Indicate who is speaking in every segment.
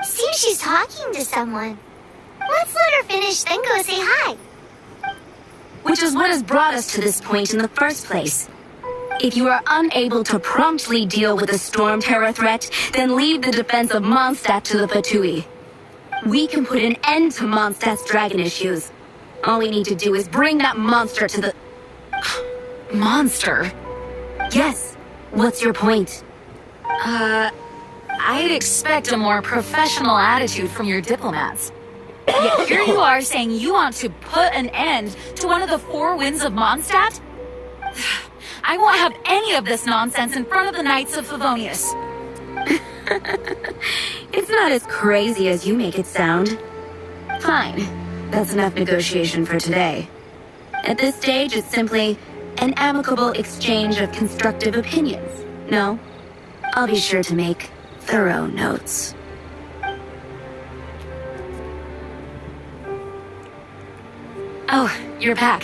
Speaker 1: Seems she's talking to someone. Let's let her finish, then go say hi.
Speaker 2: Which is what has brought us to this point in the first place. If you are unable to promptly deal with the Storm Terror threat, then leave the defense of Mondstadt to the Fatui. We can put an end to Mondstadt's dragon issues. All we need to do is bring that monster to the... Monster? Yes. What's your point?
Speaker 3: I'd expect a more professional attitude from your diplomats. Yet here you are saying you want to put an end to one of the four winds of Mondstadt? I won't have any of this nonsense in front of the Knights of Favonius.
Speaker 2: It's not as crazy as you make it sound. Fine. That's enough negotiation for today. At this stage, it's simply an amicable exchange of constructive opinions. No? I'll be sure to make thorough notes.
Speaker 3: Oh, you're back.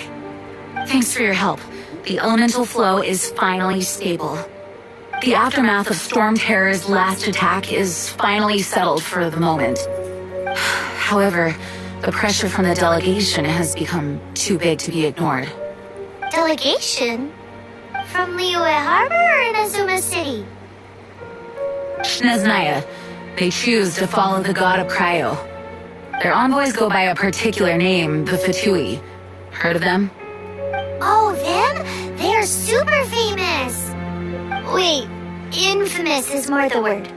Speaker 3: Thanks for your help. The elemental flow is finally stable. The aftermath of Storm Terror's last attack is finally settled for the moment. However, the pressure from the delegation has become too big to be ignored.
Speaker 1: Delegation? From Liyue Harbor or Inazuma City?
Speaker 3: Shneznaya. They choose to follow the god of Cryo. Their envoys go by a particular name, the Fatui. Heard of them?
Speaker 1: Oh, them? They're super famous! Wait, infamous is more the word.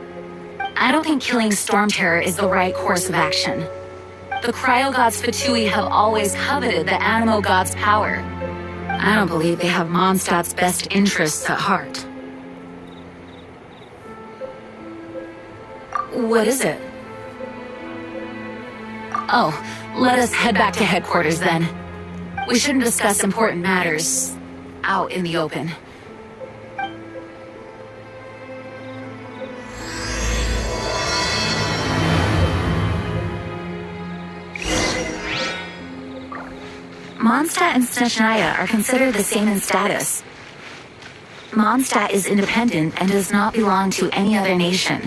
Speaker 3: I don't think killing Storm Terror is the right course of action. The Cryo God's Fatui have always coveted the Animo God's power. I don't believe they have Mondstadt's best interests at heart. What is it? Oh, let us head back to headquarters then. We shouldn't discuss important matters out in the open. Mondstadt and Snezhnaya are considered the same in status. Mondstadt is independent and does not belong to any other nation.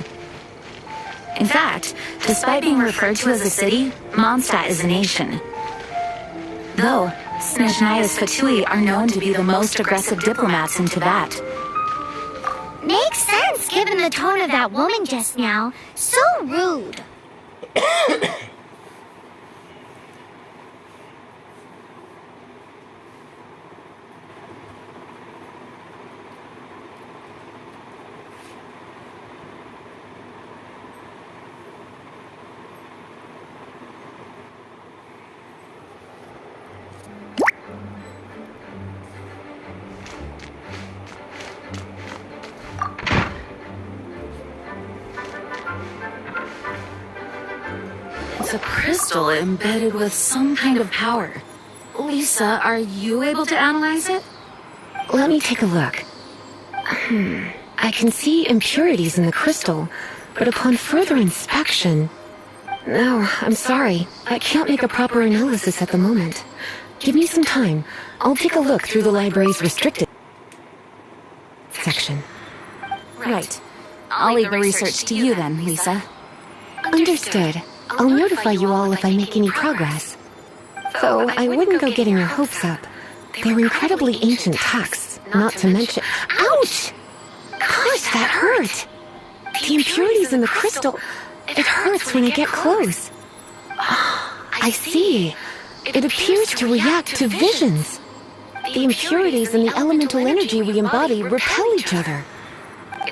Speaker 3: In fact, despite being referred to as a city, Mondstadt is a nation. Though, Snezhnaya's Fatui are known to be the most aggressive diplomats in Tibet.
Speaker 1: Makes sense given the tone of that woman just now. So rude.
Speaker 3: It's a crystal embedded with some kind of power. Lisa, are you able to analyze it?
Speaker 4: Let me take a look. I can see impurities in the crystal, but upon further inspection... No, I'm sorry. I can't make a proper analysis at the moment. Give me some time. I'll take a look through the library's restricted section.
Speaker 3: Right. I'll leave the research to you then, Lisa.
Speaker 4: Understood. I'll notify you all if I make any progress. Though I wouldn't go getting your hopes up. They're incredibly ancient texts, not to mention... Ouch! Gosh, that hurt! The impurities in the crystal... It hurts when I get close. I see. It appears to react to visions. The impurities and the elemental energy we embody repel each other.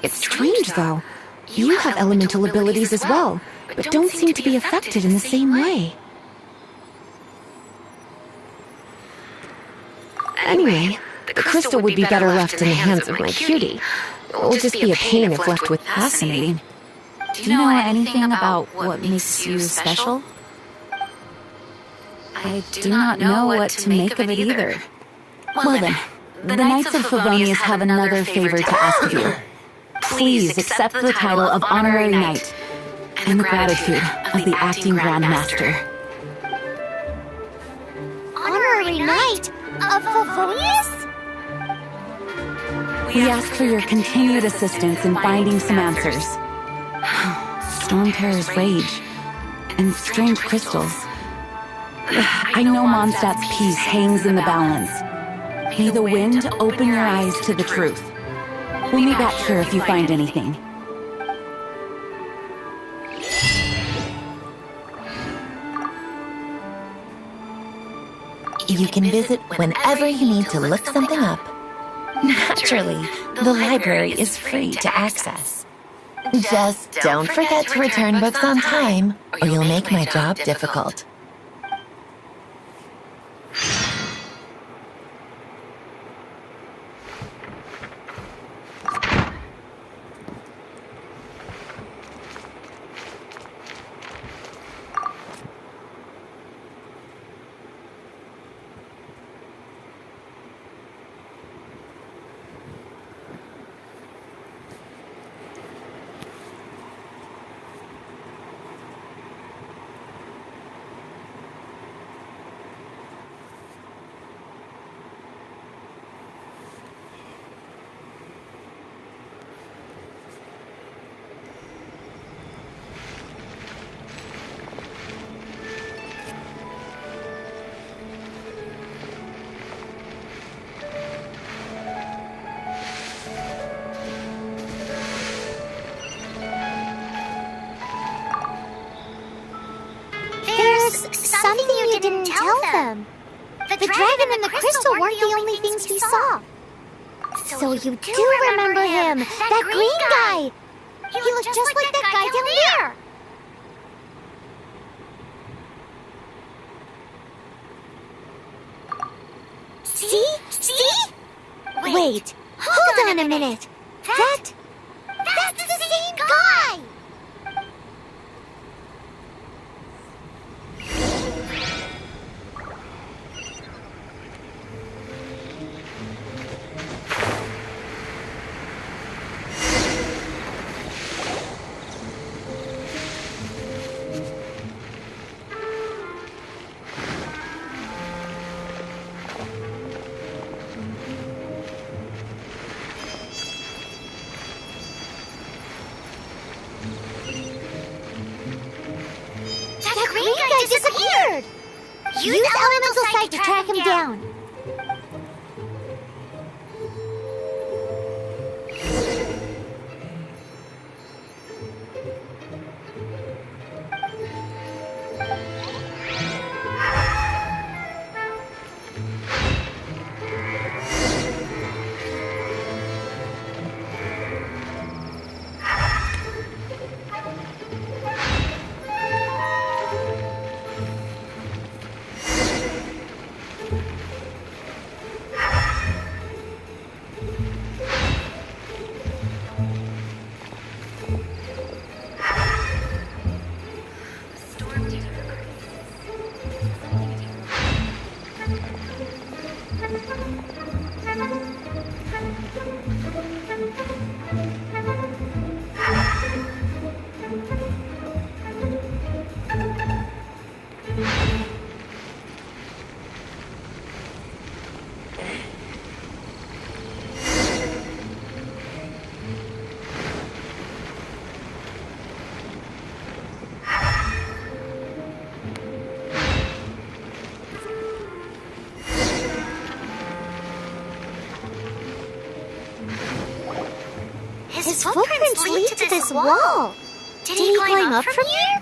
Speaker 4: It's strange, though. You have elemental abilities as well, but don't seem to be affected in the same way. Anyway, the crystal would be better left in the hands of my cutie. It will just be a pain if left with...
Speaker 3: Fascinating. Do you know anything about what makes you special? I do not know what to make of it either. Well then, the Knights of Favonius have another favor to ask of you. Please accept the title of Honorary Knight and the gratitude of the Acting Grand Master.
Speaker 1: Honorary Knight of Favonius?
Speaker 3: We ask for your continued assistance in finding some answers. Stormterror's rage and strange crystals. I know Mondstadt's peace hangs in the balance. May the wind open your eyes to the truth. We'll meet back here if you find anything.
Speaker 5: You can visit whenever you need to look something up. Naturally, the library is free to access. Just don't forget to return books on time, or you'll make my job difficult.
Speaker 1: Something you didn't tell them. The dragon and the crystal weren't the only things we saw. So you do remember him, that green guy. He looked just like that guy down there. See? See? Wait, hold on a minute. That's the same guy! That green guy disappeared! Use Elemental Sight to track him down. His footprints lead to this wall. Did he climb up from here?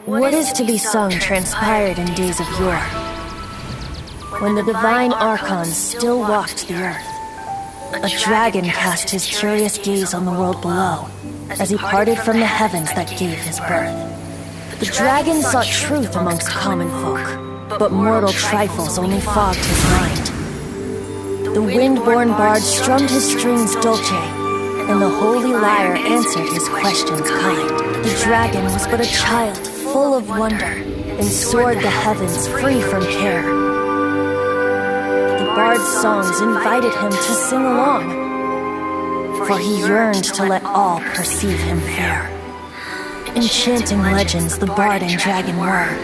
Speaker 6: What is to be sung transpired in days of yore, when the divine archons still walked the earth. A dragon cast his curious gaze on the world below, as he parted from the heavens that gave his birth. The dragon sought truth amongst common folk, but mortal trifles only fogged his mind. The wind-born bard strummed his strings dolce, and the holy lyre answered his questions kind. The dragon was but a child, full of wonder, and soared the heavens free from care. The bard's songs invited him to sing along, for he yearned to let all perceive him fair. Enchanting legends the bard and dragon were,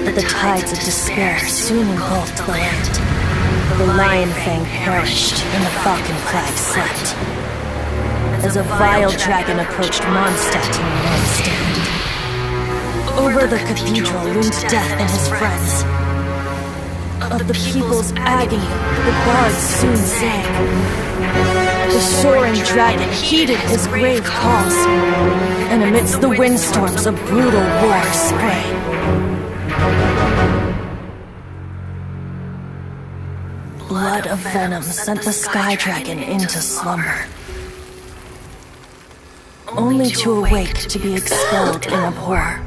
Speaker 6: but the tides of despair soon engulfed the land. The lion fang perished, and the falcon flag slept, as a vile dragon approached Mondstadt in one stand. Over the cathedral loomed death and his friends. Of the people's agony, the bard soon sang. The soaring dragon heeded his grave calls, and amidst the windstorms a brutal war sprang. Blood of venom sent the sky dragon into slumber, only to awake to be expelled in abhor.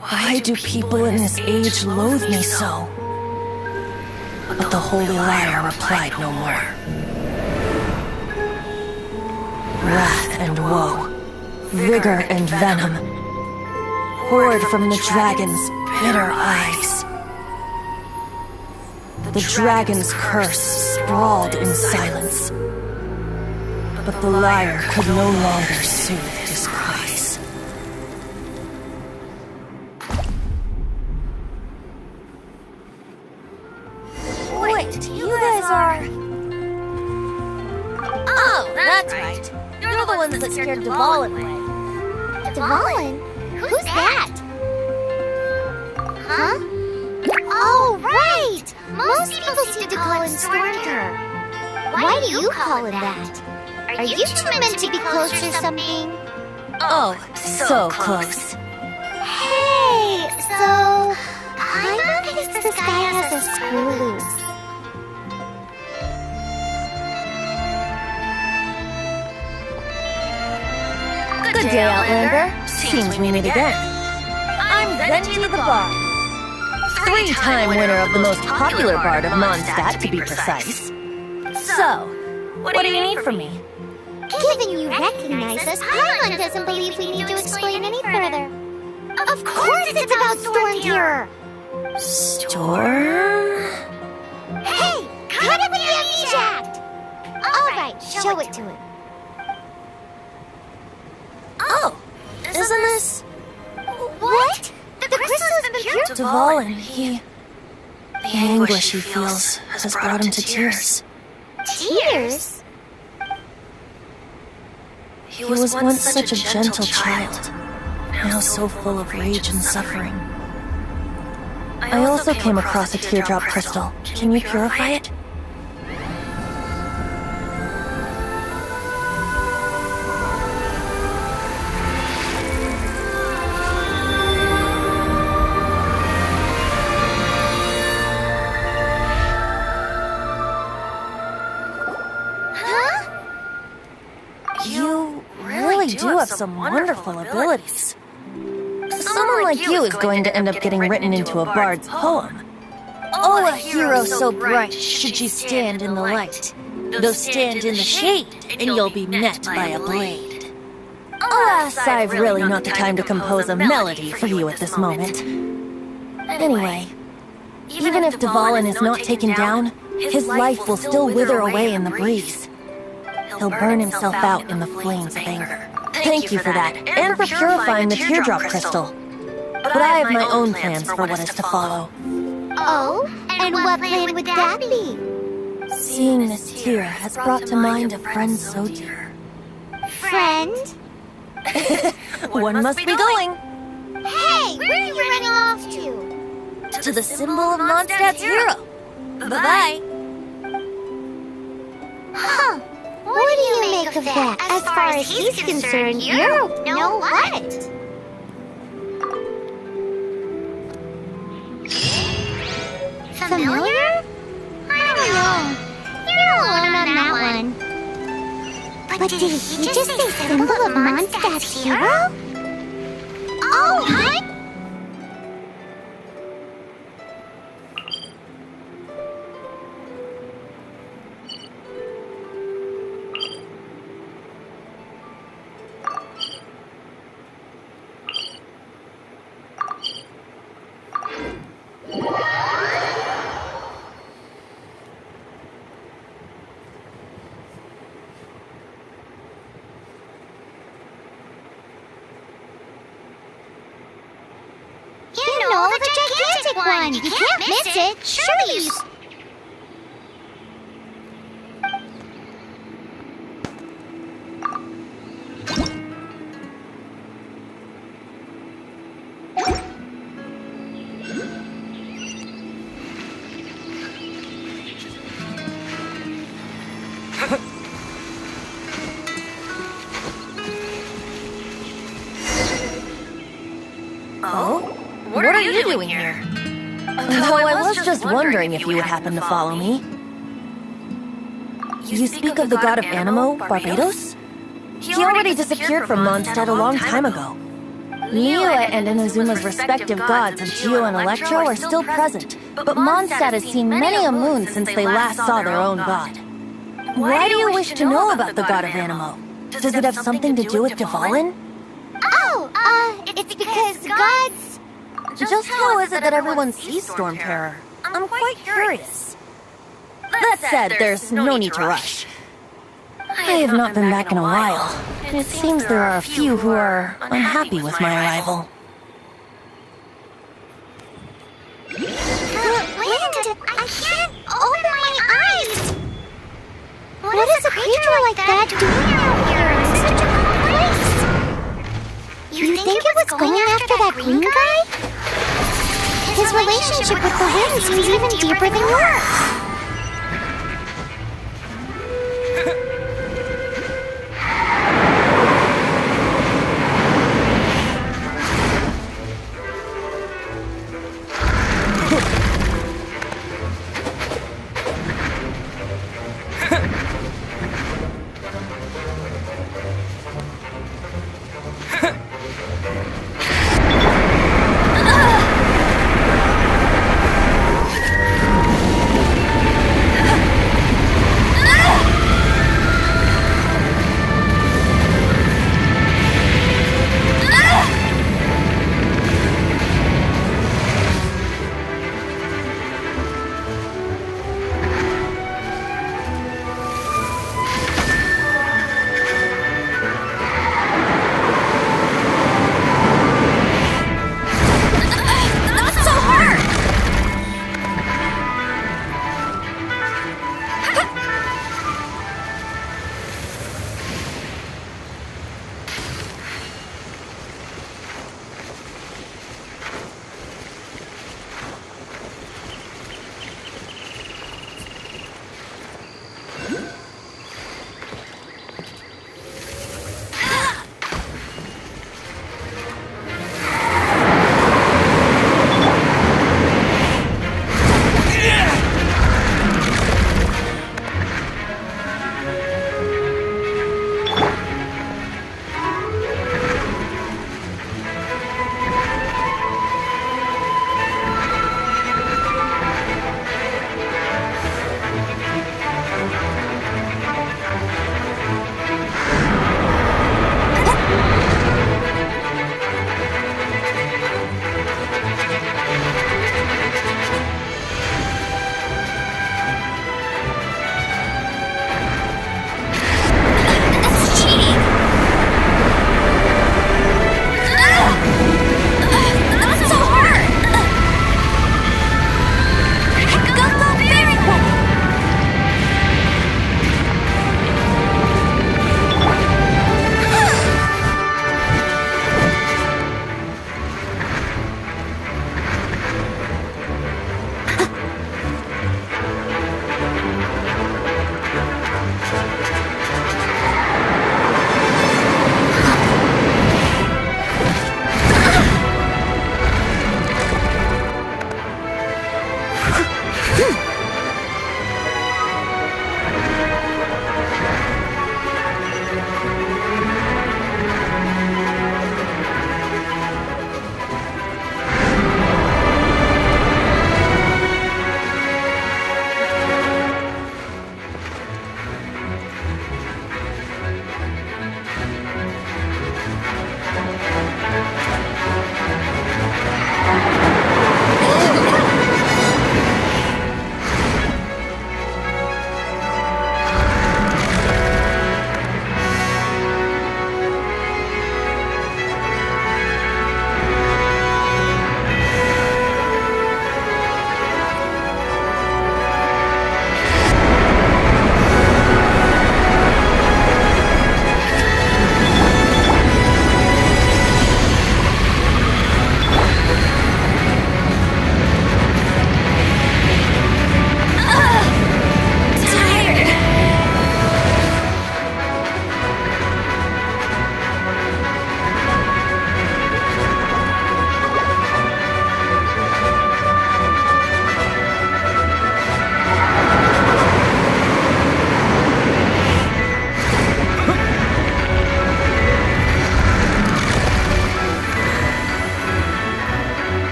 Speaker 6: Why do people in this age loathe me so? But the holy lyre replied no more. wrath and woe, vigor and venom, poured from the dragon's bitter eyes. The dragon's curse sprawled in silence, but the lyre could no longer soothe his cries.
Speaker 1: Wait, you guys are...
Speaker 6: Oh, that's right. You're the ones that scared Dvalin away.
Speaker 1: Dvalin? Who's that? Huh? Oh, right! Most people seem to call him Stormter. Why do you call him that? Are you two meant to be close or something?
Speaker 6: Oh, so close.
Speaker 1: Hey, so... Paimon thinks this guy has a screw loose.
Speaker 6: Good day, Outlander. Seems we meet again. I'm Venti the Bard. 3-time winner of the most popular bard of Mondstadt, to be precise. So, what do you need from me?
Speaker 1: Given you recognize us, Paimon doesn't believe we need to explain any further. Of course it's about Storm Terror!
Speaker 6: Storm?
Speaker 1: Hey! Cut up the Amnesia Act! Alright, show it to him.
Speaker 6: Oh, isn't this...
Speaker 1: What? The crystal has been cured?
Speaker 6: Dvalin, the anguish he feels has brought him to tears.
Speaker 1: Tears?
Speaker 6: He was once such a gentle child, now so full of rage and suffering. I also came across a teardrop crystal. Can you purify it? You really do have some wonderful abilities. Someone like you is going to end up getting written into a bard's poem. Oh, a hero so bright should you stand in the light, though stand in the shade, and you'll be met by a blade. Alas, I've really not the time to compose a melody for you at this moment. Anyway, even if Dvalin is not taken down, his life will still wither away in the breeze. He'll burn himself out in the flames of anger. Thank you for that, and for purifying the teardrop crystal. But I have my own plans for what is to follow.
Speaker 1: Oh? And what plan would that be?
Speaker 6: Seeing this tear has brought to mind a friend so dear.
Speaker 1: Friend?
Speaker 6: One must be going
Speaker 1: Hey, where are you running off to?
Speaker 6: to the symbol of Mondstadt's hero. Bye-bye.
Speaker 1: Huh. What do you make of that? As far as he's concerned, you know what? Familiar? I don't know. You're alone on that one. But did he just say symbol of Mondstadt's hero? Oh, hi! You know, the gigantic one! You can't miss it! Surely you...
Speaker 6: Oh? What are you doing here? Though I was just wondering if you would happen to follow me. You speak of the god of Animo, Barbados? He already disappeared from Mondstadt a long time ago. Miura and Inazuma's respective gods of Geo and Electro are still present, but Mondstadt has seen many a moon since they last saw their own god. Why do you wish to know about the god of Animo? Does it have something to do with Dvalin?
Speaker 1: Oh, it's because gods...
Speaker 6: Just how is it that everyone sees Storm Terror? I'm quite curious. That said, there's no need to rush. I have not been back in a while. It seems there are a few who are unhappy with my arrival.
Speaker 1: Wind! I can't open my eyes! What is a creature like that doing out here in such a cool place? You think it was going after that green guy? His relationship with the wind seems even deeper than yours.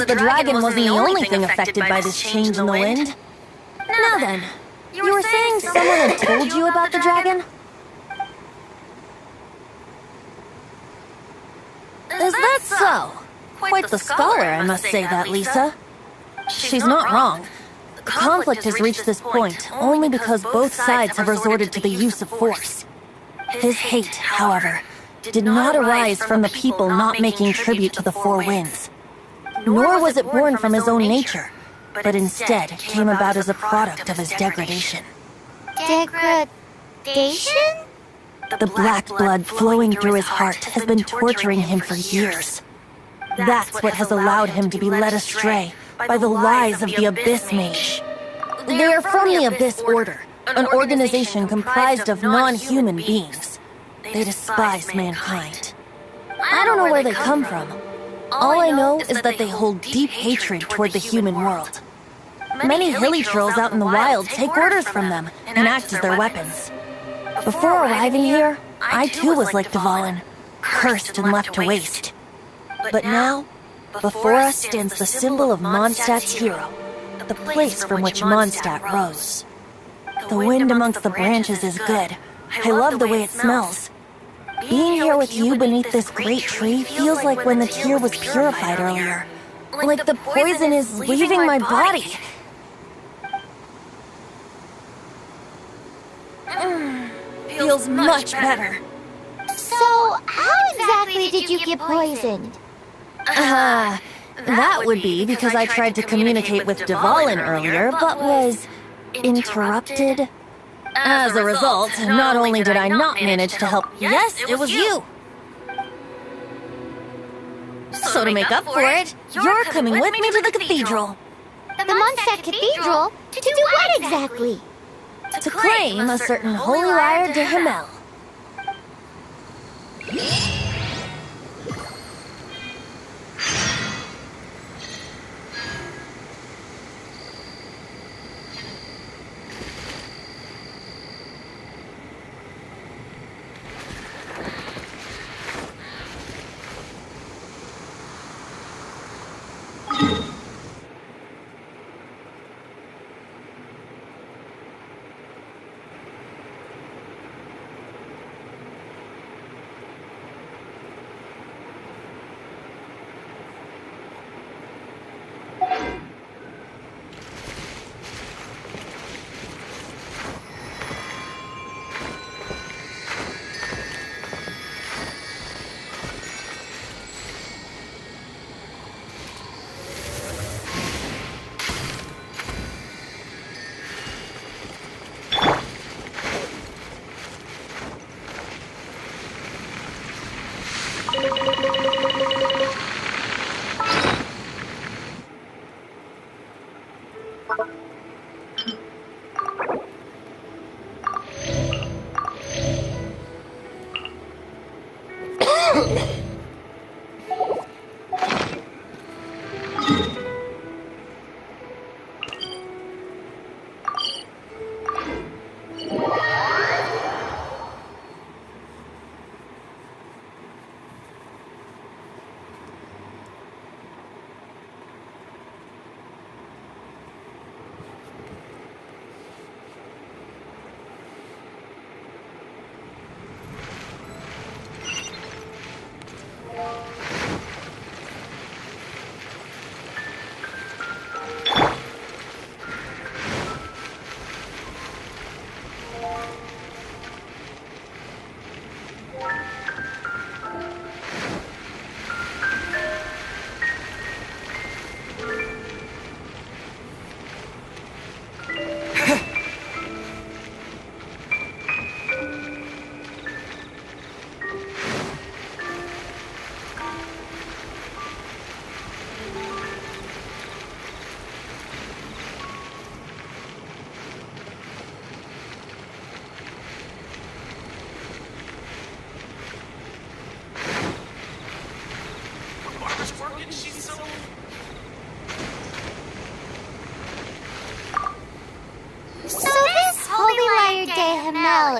Speaker 6: The dragon wasn't the only thing affected by this change in the wind. Now then, you were saying someone had told you about the dragon? Is that so? Quite the scholar, I must say that, Lisa. She's not wrong. The conflict has reached this point only because both sides have resorted to the use of force. His hate, however, did not arise from the people not making tribute to the Four Winds. Nor was it born from his own nature, but instead came about as a product of his degradation.
Speaker 1: Degradation?
Speaker 6: The black blood flowing through his heart has been torturing him for years. That's what has allowed him to be led astray by the lies of the Abyss Mage. They are from the Abyss Order, an organization comprised of non-human beings. They despise mankind. I don't know where they come from. All I know is that they hold deep hatred toward the human world. Many hilly trolls out in the wild take orders from them and act as their weapons. Before arriving here, I too was like Dvalin, cursed and left to waste. But now, before us stands the symbol of Mondstadt's hero, the place from which Mondstadt rose. The wind amongst the branches is good. I love the way it smells. Being here with you beneath this great tree feels like when the tear was purified earlier. Like the poison is leaving my body. Feels much better.
Speaker 1: So, how exactly did you get poisoned?
Speaker 6: That would be because I tried to communicate with Dvalin earlier, but was interrupted. As a result, not only did I not manage to help, yes, it was you. So to make up for it, you're coming with me to the cathedral.
Speaker 1: The Mondstadt Cathedral? To do what exactly?
Speaker 6: To claim a certain holy lyre de Himmel.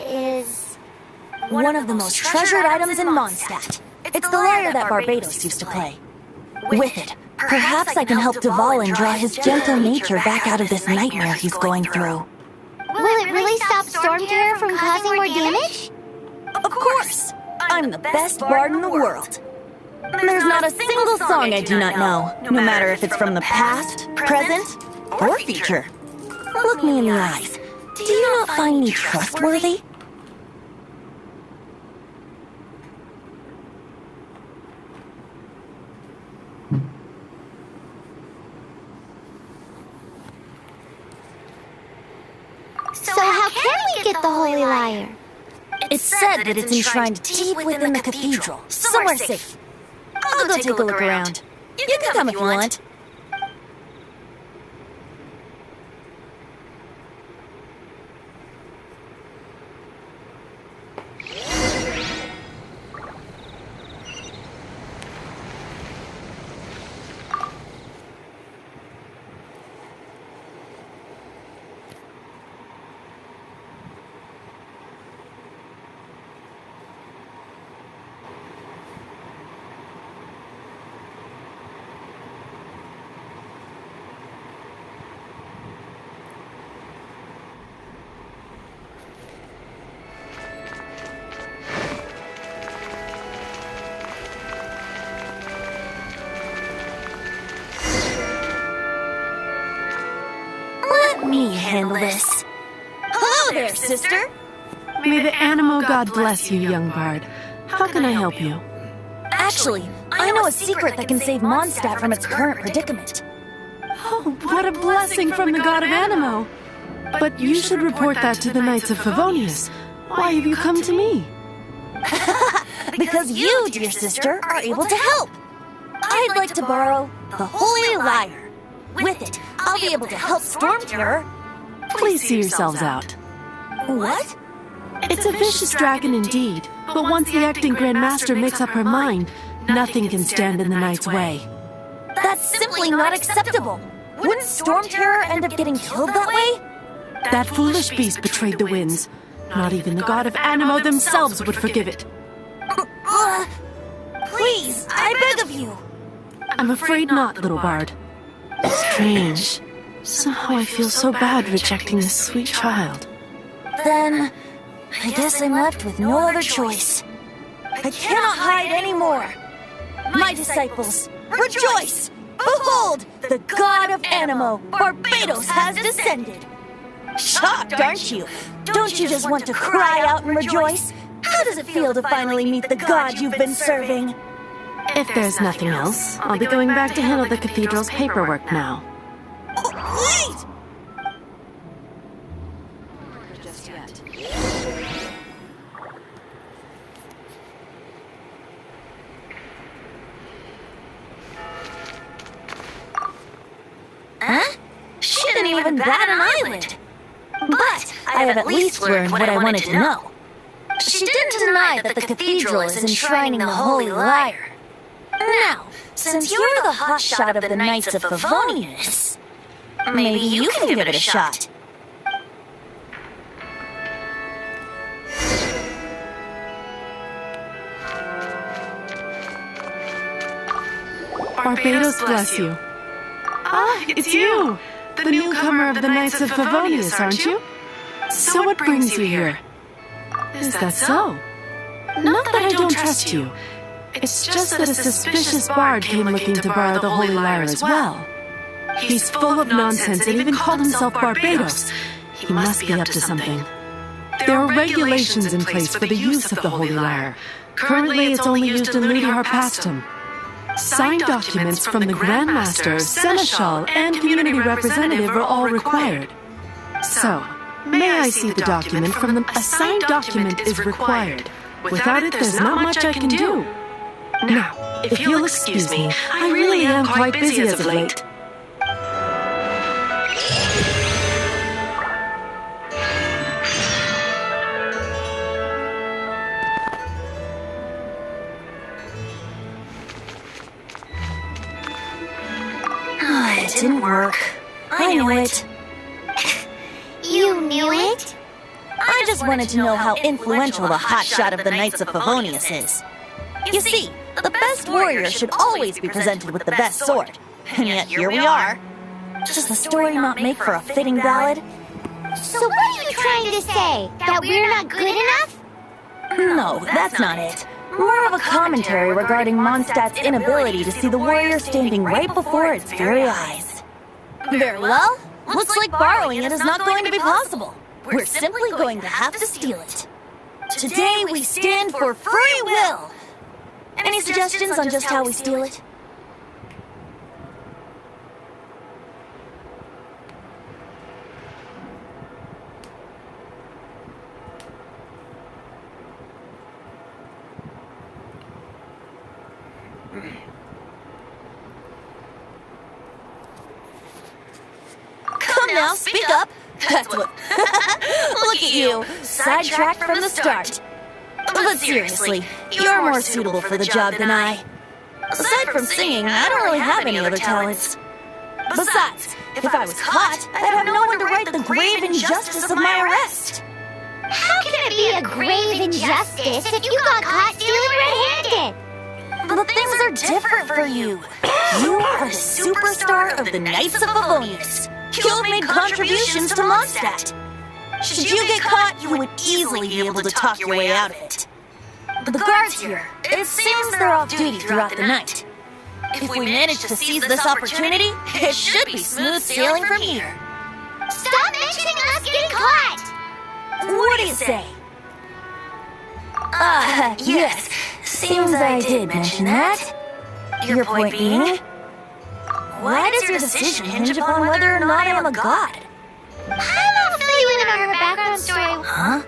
Speaker 1: Is
Speaker 6: one of the most treasured items in Mondstadt. It's the lyre that Barbados used to play. With it, perhaps I can help Dvalin draw his gentle nature back out of this nightmare he's going through.
Speaker 1: Will it really stop Storm Terror from causing more damage?
Speaker 6: Of course! I'm the best bard in the world. There's not a single song I do not know, no matter if it's from the past, present, or future. Look me in the eyes. Do you not find me trustworthy?
Speaker 1: So how can we get the Holy Lyre?
Speaker 6: It's said that it's enshrined deep within the cathedral, somewhere safe. I'll go take a look around. You can come if you want. Let me handle this. Hello there, sister.
Speaker 4: May the Animo God bless you, young bard. How can I help you?
Speaker 6: Actually, I know a secret that can save Mondstadt from its current predicament.
Speaker 4: Oh, what a blessing from the god of Animo! But you should report that to the Knights of Favonius. Why have you come to me?
Speaker 6: Because you, dear sister, are able to help. I'd like to borrow the Holy Lyre. With it, I'll be able to help Storm Terror.
Speaker 4: Please see yourselves out.
Speaker 6: What?
Speaker 4: It's a vicious dragon indeed, but once the acting Grand Master makes up her mind, nothing can stand in the Knight's way.
Speaker 6: That's simply not acceptable. Wouldn't Storm Terror end up getting killed that way?
Speaker 4: That foolish beast betrayed the winds. Not even the god of Animo themselves would forgive it.
Speaker 6: Please, I beg of you.
Speaker 4: I'm afraid not, little bard. Strange. Somehow I feel so bad rejecting this sweet child.
Speaker 6: Then, I guess I'm left with no other choice. I cannot hide anymore. My disciples, rejoice! Behold, the god of Animo, Barbados, has descended. Shocked, aren't you? Don't you just want to cry out and rejoice? How does it feel to finally meet the god you've been serving?
Speaker 4: If there's nothing else, I'll be going back to handle the cathedral's paperwork now.
Speaker 6: Wait! Huh? She didn't even bat an eyelid. But I have at least learned what I wanted to know. She didn't deny that the cathedral is enshrining the Holy Lyre. Now, since you're the hotshot of the Knights of Favonius, maybe you can give it a shot.
Speaker 4: Barbados bless you. Ah, it's you! The newcomer of the Knights of Favonius, aren't you? So what brings you here? Is that so? Not that I don't trust you. It's just that a suspicious bard came looking to borrow the Holy Lyre as well. He's full of nonsense and even called himself Barbados. He must be up to something. There are regulations in place for the use of the Holy Lyre. Currently, it's only used in Lady Harpastum. Signed documents from the Grand Master, Seneschal, and community representative are all required. So, may I see the document from the... A signed document is required. Without it, there's not much I can do. Now, if you'll excuse me, I really am quite busy as of late.
Speaker 6: It didn't work. I knew it.
Speaker 1: You knew it?
Speaker 6: I just wanted to know how influential the hotshot of the Knights of Favonius is. You see, the best warrior should always be presented with the best sword. And yet here we are. Does the story not make for a fitting ballad?
Speaker 1: So what are you trying to say? That we're not good enough?
Speaker 6: No, that's not it. More of a commentary regarding Mondstadt's inability to see the warrior standing right before its very eyes. Very well. Looks like borrowing it is not going to be possible. We're simply going to have to steal it. Today we stand for free will! Any suggestions on just how we steal it? Come now, speak up! That's what... Look at you, sidetracked from the start. But seriously, you're more suitable for the job than I. Aside from singing, I don't really have any other talents. Besides, if I was caught, I'd have no one to right the grave injustice of my arrest.
Speaker 1: How can it be a grave injustice if you got caught stealing red-handed?
Speaker 6: But things are different for you. You are the superstar of the Knights of Favonius. You've made contributions to Mondstadt. Should you get caught, you would easily be able to talk your way out of it. But the guards here, it seems they're off duty throughout the night. If we manage to seize this opportunity, it should be smooth sailing from here.
Speaker 1: Stop mentioning us getting caught!
Speaker 6: What do you say? Yes. Seems I did mention that. Your point being? Why does your decision hinge upon whether or not I am a god?
Speaker 1: I'll fill you in on her background story.
Speaker 6: Huh?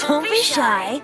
Speaker 6: Don't be shy.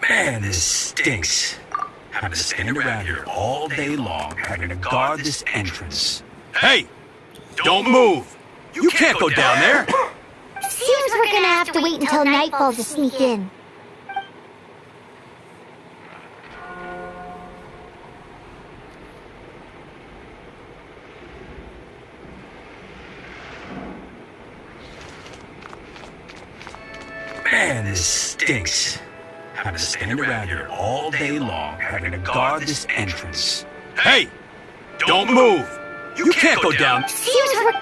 Speaker 7: Man, this stinks. Having to stand around here all day long, having to guard this entrance. Hey! Don't move! You can't go down there!
Speaker 1: Seems we're gonna have to wait until nightfall to sneak in.
Speaker 7: Man, this stinks. Having to stand around here all day long, having to guard this entrance. Hey! Don't move! You can't go down.
Speaker 1: Seems we're...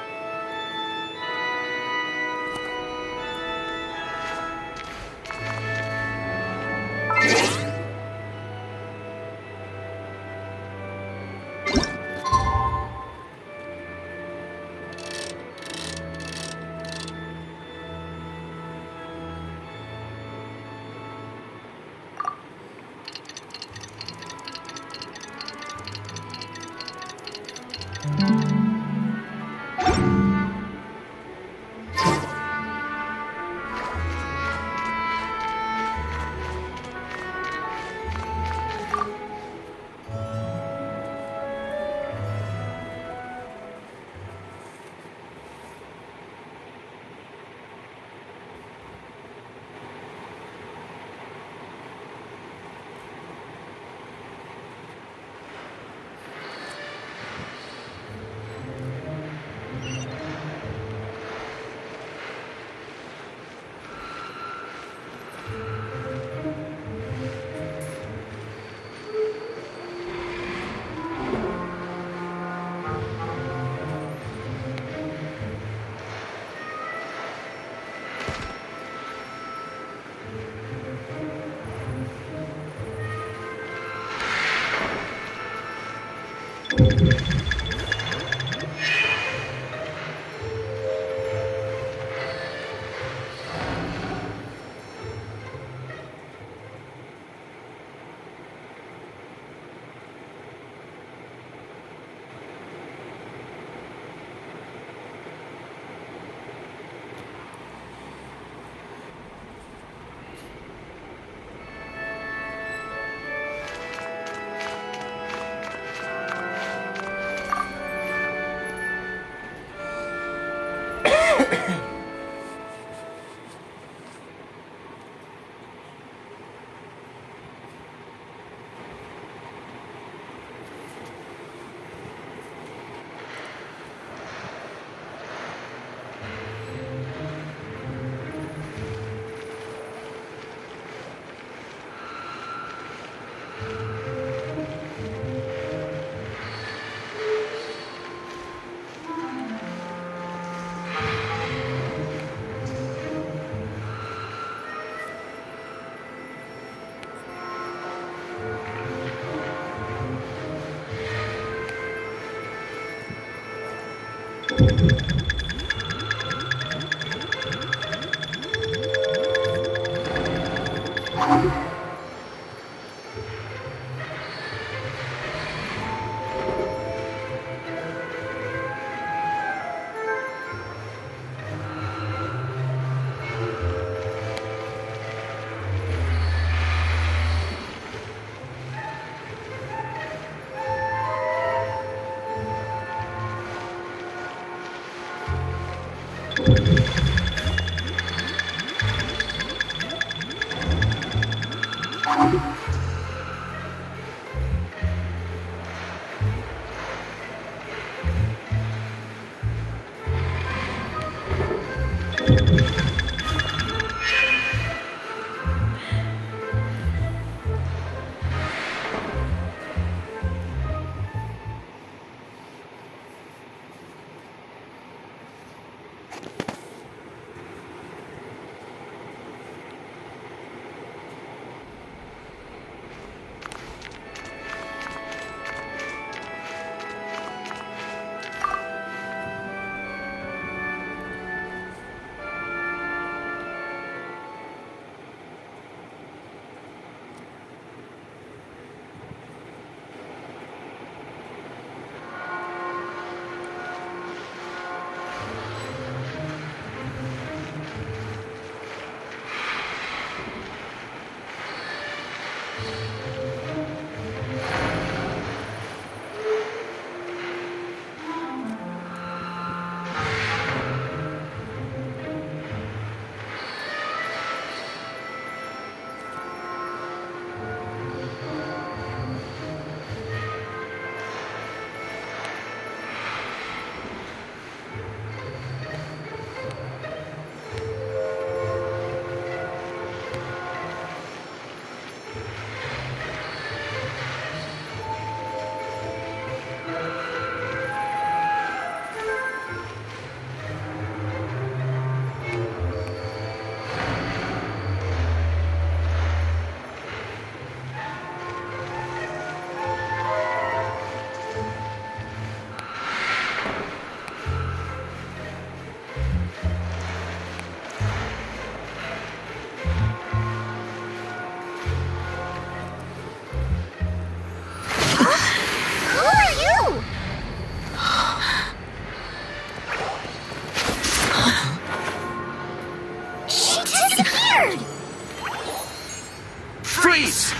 Speaker 8: Freeze!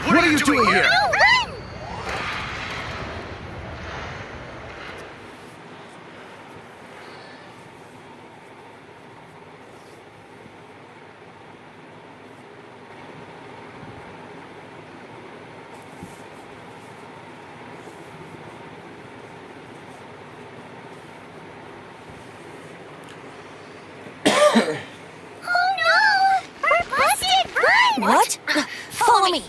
Speaker 8: What are you doing here?
Speaker 1: No, run! Oh no! We're busted! Run!
Speaker 6: What? Follow me!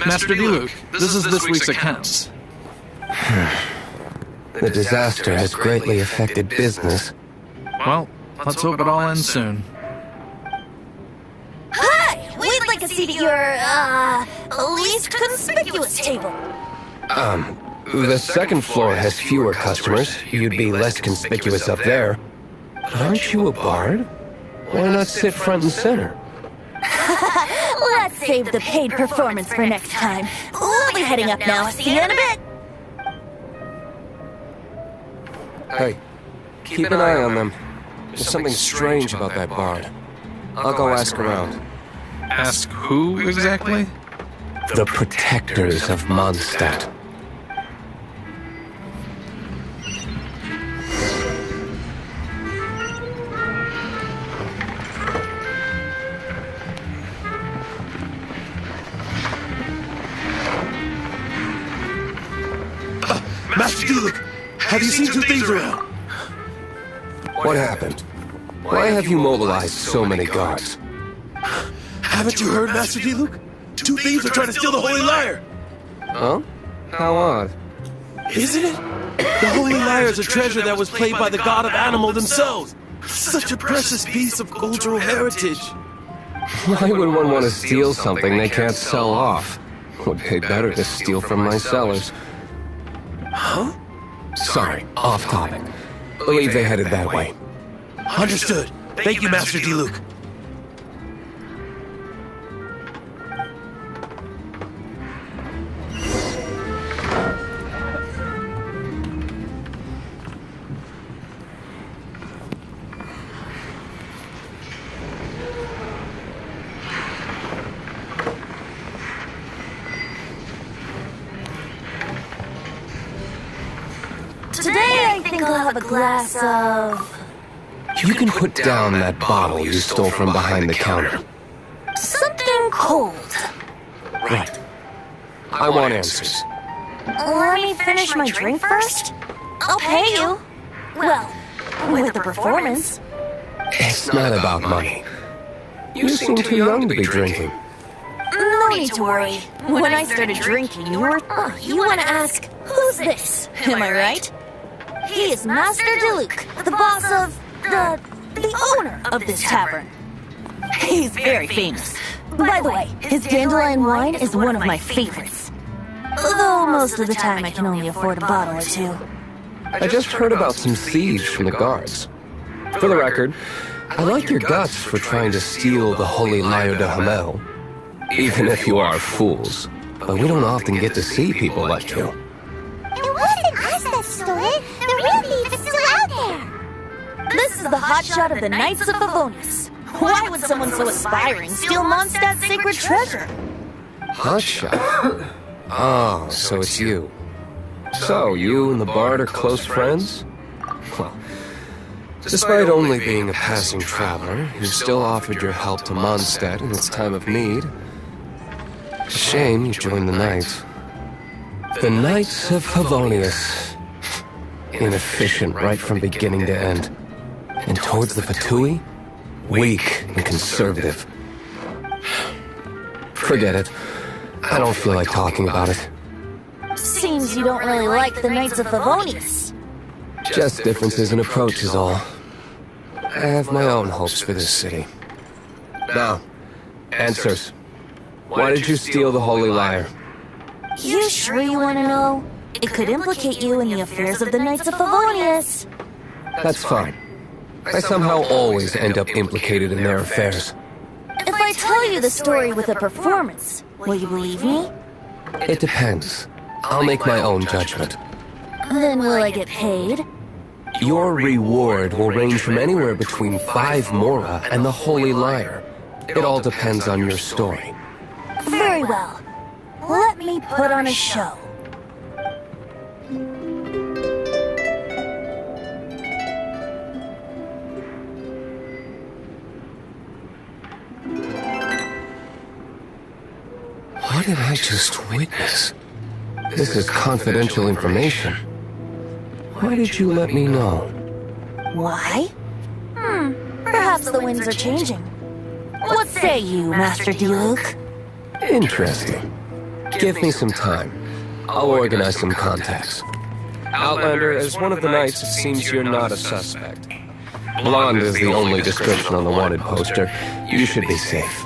Speaker 8: Master D-Luke, this is this week's accounts.
Speaker 9: The disaster has greatly affected business.
Speaker 8: Well, let's hope it all ends soon.
Speaker 6: Hi! We'd like a seat at your, least conspicuous table.
Speaker 9: The second floor has fewer customers. You'd be less conspicuous up there. But aren't you a bard? Why not sit front and center?
Speaker 6: Let's save the paid performance for next time. We'll be heading up now. See you in a bit.
Speaker 9: Hey, keep an eye on them. There's something strange about that bard. I'll go ask around.
Speaker 8: Ask who exactly?
Speaker 9: The protectors of Mondstadt.
Speaker 8: Master D-Luke, have you seen two thieves around?
Speaker 9: What happened? Why have you mobilized so many guards?
Speaker 8: Haven't you heard, Master D-Luke? Two thieves are trying to steal the Holy Lyre!
Speaker 9: Huh? How odd.
Speaker 8: Isn't it? The Holy Lyre is a treasure that was played by the god of animal themselves. Such a precious piece of cultural heritage.
Speaker 9: Why would one want to steal something they can't sell off? Would pay better to steal from my sellers.
Speaker 8: Huh?
Speaker 9: Sorry, off topic. Believe they headed that way.
Speaker 8: Understood. Thank you, Master D. Luke.
Speaker 6: Today I think I'll have a glass of...
Speaker 9: You can put down that bottle you stole from behind the counter.
Speaker 6: something cold.
Speaker 9: Right. I want answers.
Speaker 6: Let me finish my drink first. I'll pay you. Well, with the performance.
Speaker 9: It's not about money. You seem too young to be drinking.
Speaker 6: No need to worry. When I started drinking, you were... Oh, you want to ask, who's this? Am I right? He is Master Diluc, the boss of... the owner of this tavern. He's very famous. By the way, his dandelion wine is one of my favorites. Though most of the time I can only afford a bottle or two.
Speaker 9: I just heard about some thieves from the guards. For the record, I like your guts for trying to steal the holy lyre de Hamel. Even if you are fools. But we don't often get to see people like you.
Speaker 1: It wasn't us that stole it. The real thief is still out there.
Speaker 6: This is the hotshot of the Knights of Favonius. Why would someone so aspiring steal Mondstadt's sacred treasure?
Speaker 9: Hotshot? Oh, so it's you. So, you and the bard are close friends? Well, despite only being a passing traveler, you still offered your help to Mondstadt in its time of need. It's a shame you joined the Knights. The Knights of Favonius. Inefficient right from beginning to end. And towards the Fatui, weak and conservative. Forget it. I don't feel like talking about it.
Speaker 6: Seems you don't really like the Knights of Favonius.
Speaker 9: Just differences in approach is all. I have my own hopes for this city. Now, answers. Why did you steal the Holy Lyre?
Speaker 6: You sure you want to know? It could implicate you in the affairs of the Knights of Favonius.
Speaker 9: That's fine. I somehow always end up implicated in their affairs.
Speaker 6: If I tell you the story with a performance, will you believe me?
Speaker 9: It depends. I'll make my own judgment.
Speaker 6: Then will I get paid?
Speaker 9: Your reward will range from anywhere between 5 mora and the Holy Lyre. It all depends on your story.
Speaker 6: Very well. Let me put on a show.
Speaker 9: What did I just witness? This is confidential information. Why did you let me know?
Speaker 6: Why? Perhaps the winds are changing. What say you, Master Diluc?
Speaker 9: Interesting. Give me some time. I'll organize some contacts. Outlander, as one of the knights, it seems you're not a suspect. Blonde is the only description on the wanted poster. You should be safe.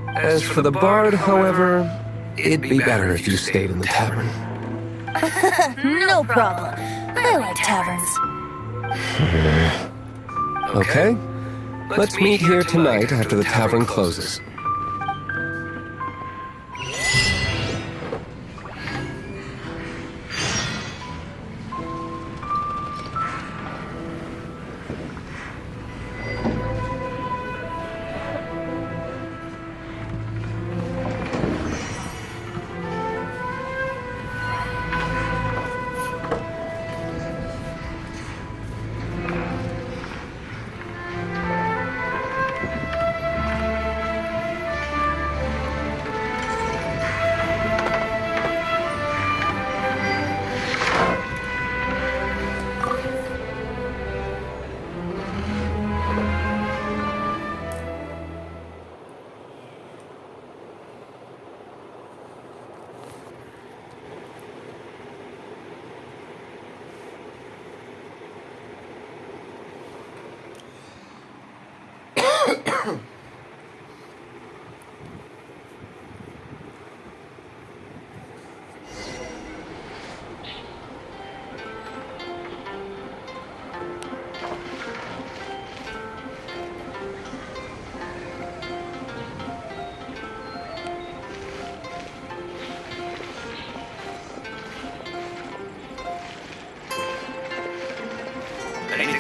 Speaker 9: As for the bard, however, it'd be better if you stayed in the tavern.
Speaker 6: No problem. I like taverns.
Speaker 9: Okay? Let's meet here tonight after the tavern closes.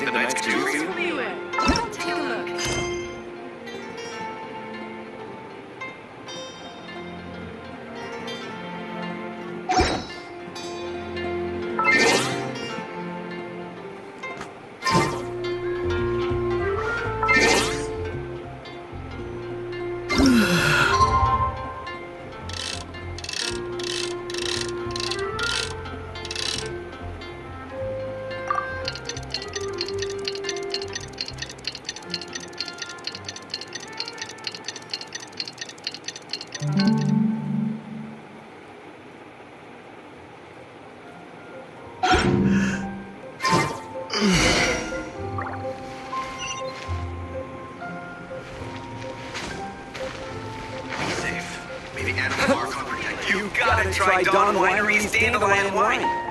Speaker 10: the Knights could do for you?
Speaker 3: Take a look.
Speaker 10: You gotta try Dawn Winery's Dandelion Wine.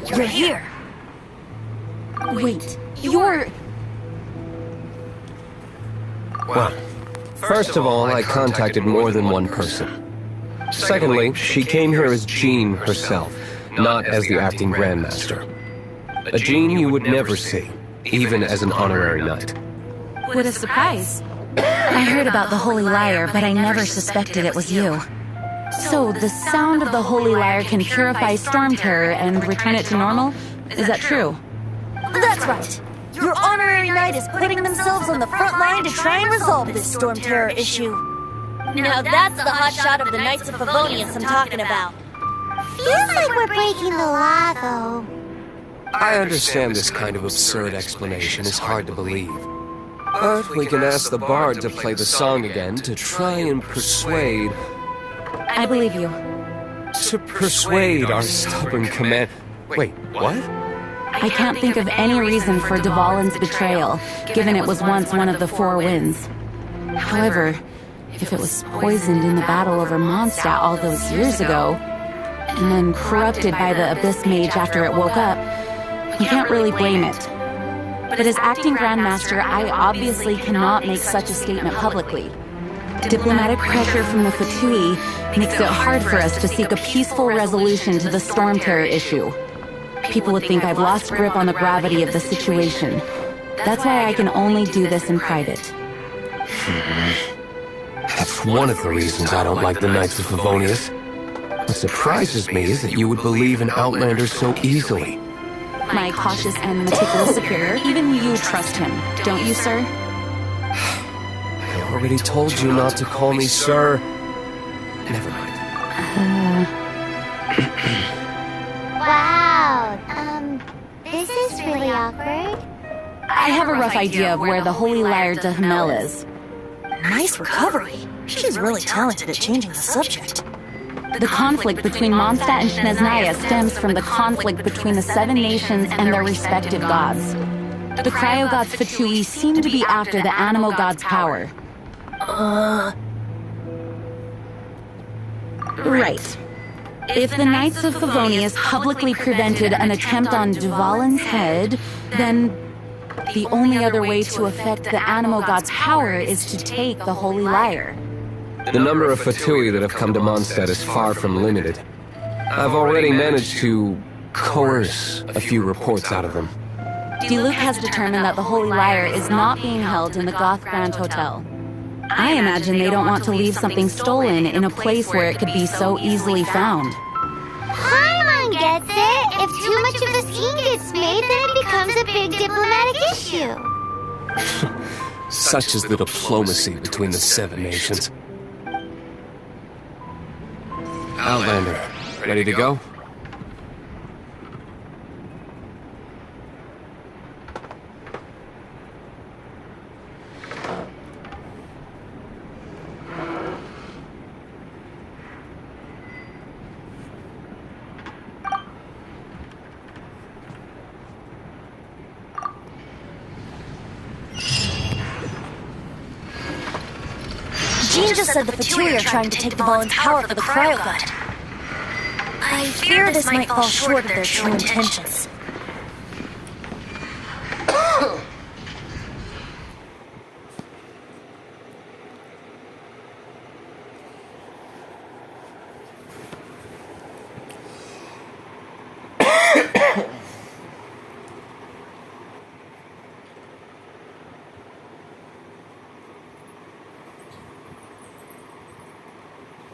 Speaker 6: You're here.
Speaker 3: Wait, you're...
Speaker 9: Well, first of all, I contacted more than one person. Secondly, she came here as Jean herself, not as the acting Grandmaster. A Jean you would never see, even as an honorary knight.
Speaker 3: What a surprise. I heard about the Holy Lyre, but I never suspected it was you. So, the sound of the Holy Lyre can purify Storm Terror and return it to normal? Is that true?
Speaker 6: That's right. Your honorary knight is putting themselves on the front line to try and resolve this Storm Terror issue. Now that's the hotshot of the Knights of Favonius I'm talking about.
Speaker 1: Feels like we're breaking the law, though.
Speaker 9: I understand this kind of absurd explanation is hard to believe. But we can ask the bard to play the song again to try and persuade...
Speaker 3: I believe you.
Speaker 9: To persuade our stubborn command... Wait, what?
Speaker 3: I can't think of any reason for Dvalin's betrayal, given it was once one of the Four Winds. However, if it was poisoned in the battle over Mondstadt all those years ago, and then corrupted by the Abyss Mage after it woke up, you can't really blame it. But as acting Grandmaster, I obviously cannot make such a statement publicly. Diplomatic pressure from the Fatui makes it hard for us to seek a peaceful resolution to the Storm Terror issue. People would think I've lost grip on the gravity of the situation. That's why I can only do this in private.
Speaker 9: That's one of the reasons I don't like the Knights of Favonius. What surprises me is that you would believe in Outlanders so easily.
Speaker 3: My cautious and meticulous superior, even you trust him, don't you, sir?
Speaker 9: I already told you not to call me sir. Never mind.
Speaker 1: Wow, this is really awkward.
Speaker 3: I have a rough idea of where the Holy Lyre de Hamel is.
Speaker 6: Nice recovery. She's really talented at changing the subject.
Speaker 3: The conflict between Mondstadt and Snezhnaya stems from the conflict between the Seven Nations and their respective gods. The Cryo-Gods Fatui seem to be after the Animo God's power. Right. If the Knights of Favonius publicly prevented an attempt on Dvalin's head, then the only other way to affect the Animo God's power is to take the Holy Lyre.
Speaker 9: The number of Fatui that have come to Mondstadt is far from limited. I've already managed to coerce a few reports out of them.
Speaker 3: Diluc has determined that the Holy Lyre is not being held in the Goth Grand Hotel. I imagine they don't want to leave something stolen in a place where it could be so easily found.
Speaker 1: Paimon gets it. If too much of a scene gets made, then it becomes a big diplomatic issue.
Speaker 9: Such is the diplomacy between the Seven Nations. Outlander, ready to go?
Speaker 6: Ninja said the Fatui are trying to take the Volin's power for the cryogun. I fear this might fall short of their true intentions.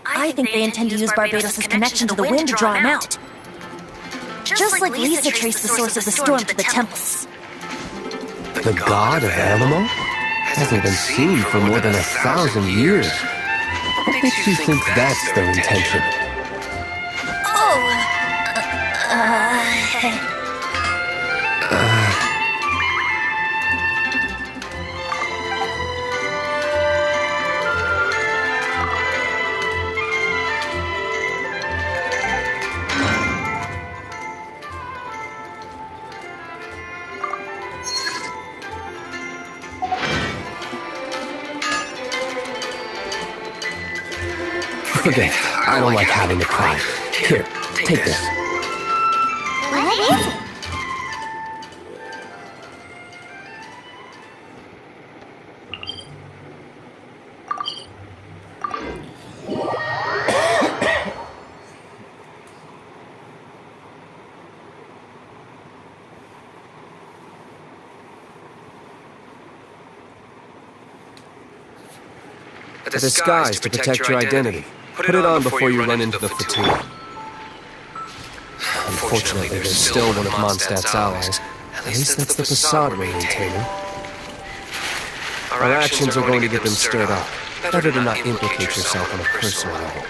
Speaker 6: I think they intend to use Barbados' connection to the wind to draw him out. Just like Lisa traced the source of the storm to the temples.
Speaker 9: The god of Alamo? Hasn't been seen for more than 1,000 years. What makes you think that's their intention? Forget it. I don't like having to cry. Here, take this.
Speaker 1: What is it?
Speaker 9: A disguise to protect your identity. Put it on before you run into the Fatui. Unfortunately, there's still one of Mondstadt's allies. At least that's the facade we're maintaining. Our actions are going to get them stirred up. Better to not implicate yourself on a personal level.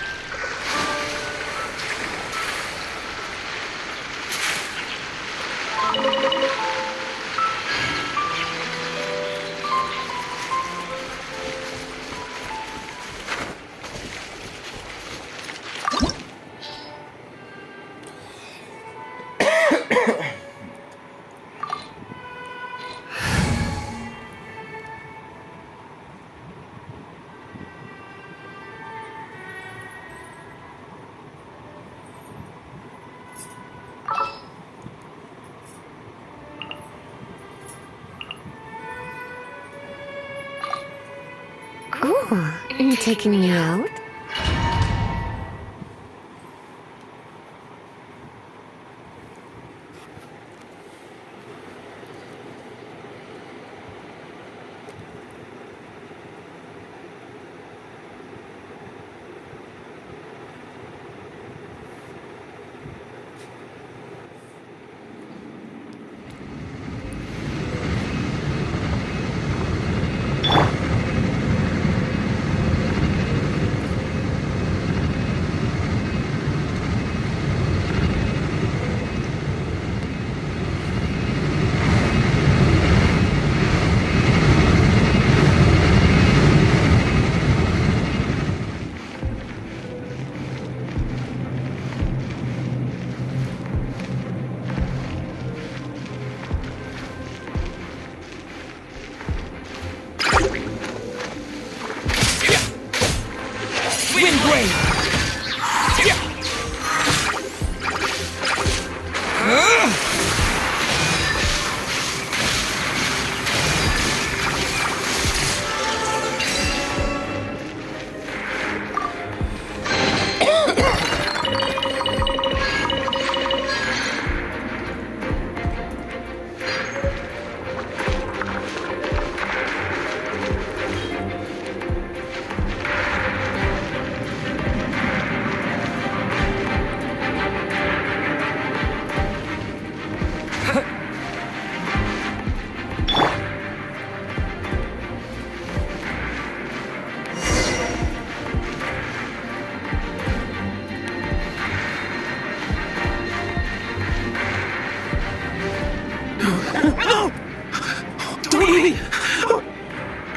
Speaker 4: Oh, are you taking me out?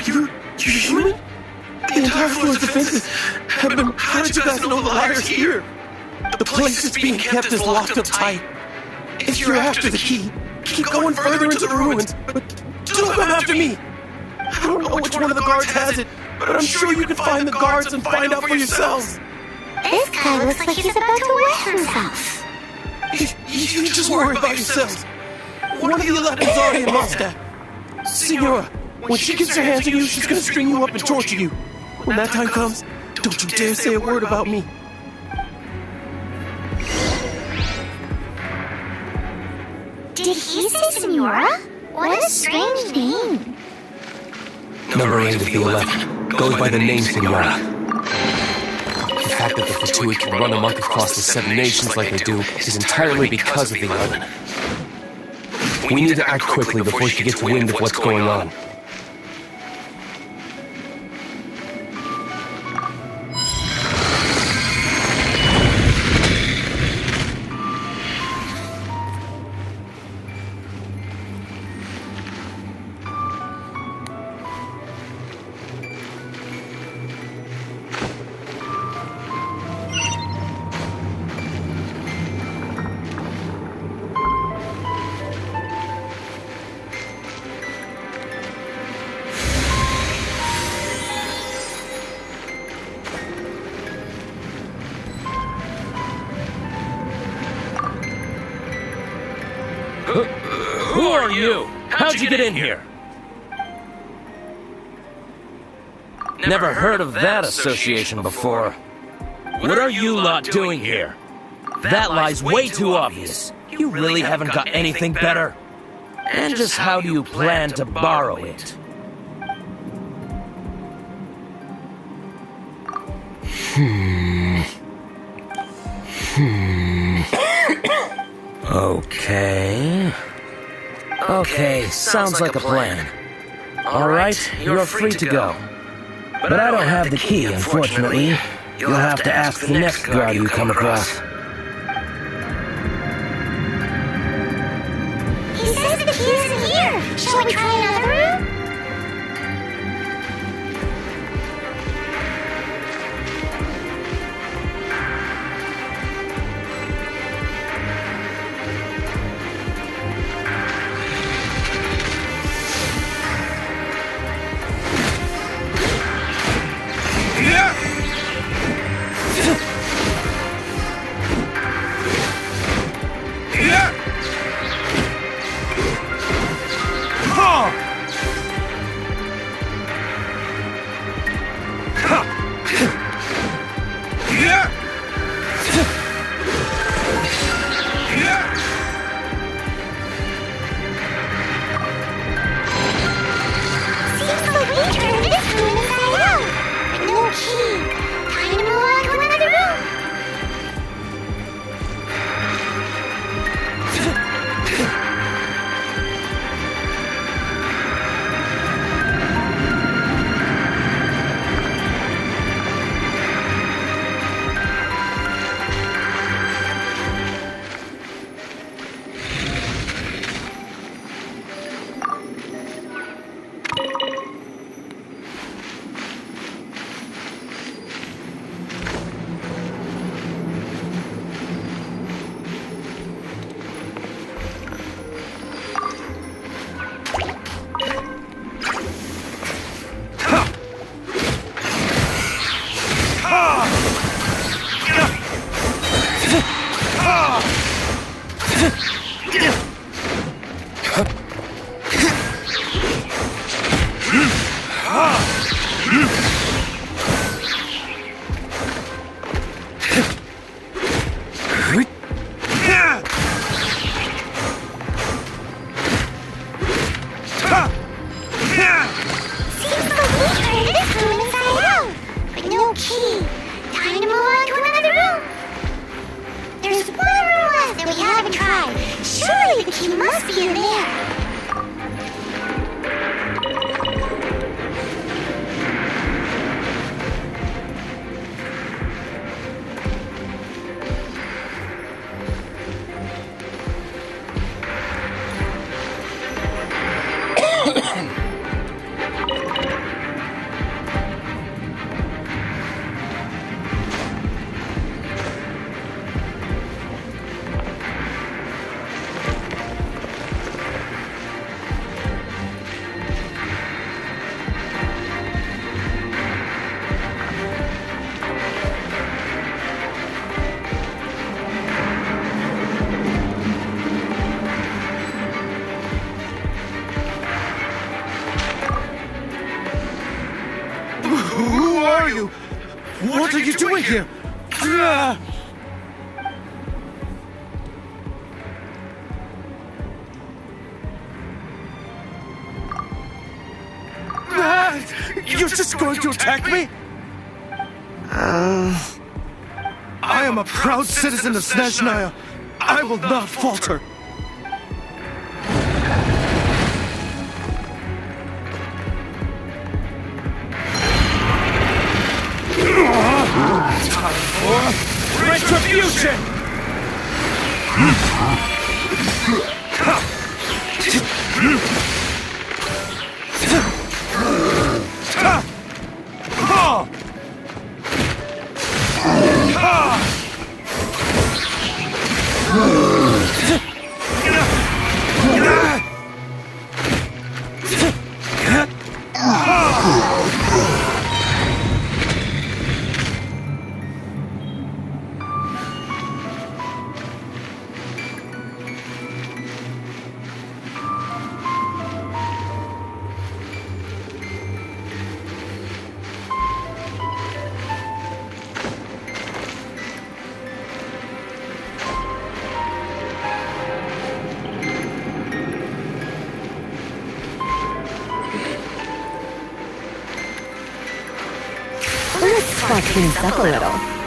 Speaker 8: You're human? The entire floor's defenses have been... How did you guys know the liar's here? The place is being kept is locked up tight. If you're after the key, keep going further into the ruins, but don't come after me. I don't know which one of the guards has it, but I'm sure you can find the guards and find out for yourselves.
Speaker 1: This guy looks like he's about to wet himself.
Speaker 8: You just worry about yourselves. One of the 11's already in Moscow. Senora, when she gets her hands on you, she's gonna string you up and torture you. When that time comes, don't you dare say a word about me.
Speaker 1: Did he say Senora? What a strange name.
Speaker 9: Number 8 of the 11 goes by the name Senora. The fact that the Fatui can run amok across the 7 nations like they do is entirely because of the 11. We need to act quickly before she gets wind of what's going on.
Speaker 11: Who are you? How'd you get in here? Never heard of that association before. What are you lot doing here? That lie's way too obvious. You really haven't got anything better? And just how do you plan to borrow it? Okay, sounds like a plan. Alright, you're free to go. But I don't have the key, unfortunately. You'll have to ask the next guard you come across.
Speaker 1: He says the key isn't here. Shall we try another room?
Speaker 8: are you doing here? You're just going to attack me? I am a proud citizen of Snezhnaya. I will not falter. Time for retribution!
Speaker 4: Let's spice things up a little.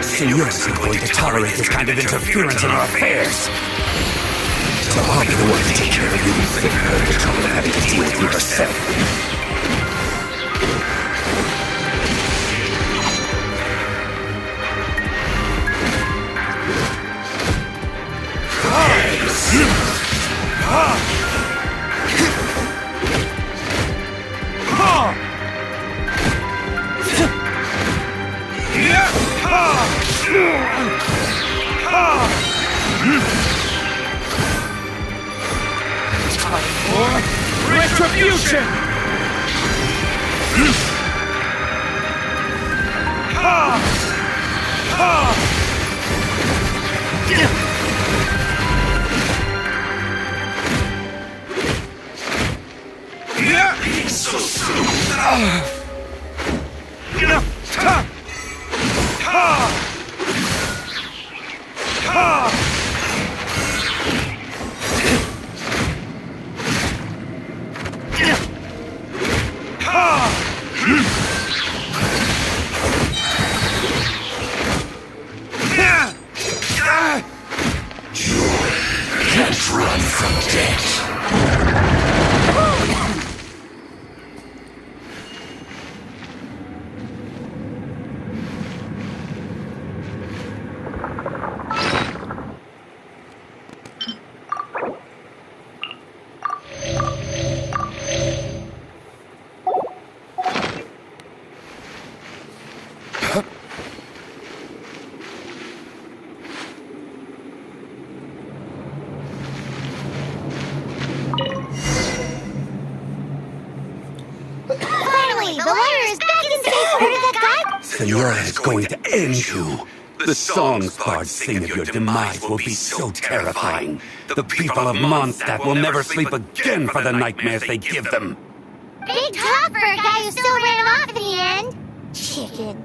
Speaker 7: Senor isn't going to tolerate this kind of interference in our affairs. So I'll be the one to take care of you and save her the trouble of having to deal with you herself.
Speaker 8: Time for retribution!
Speaker 7: So soon. Can't run from death. Senora is going to end you. The songs bards sing of your demise will be so terrifying. The people of Mondstadt will never sleep again for the nightmares they give them.
Speaker 1: Big talk for a guy who still ran off in the end. Chicken.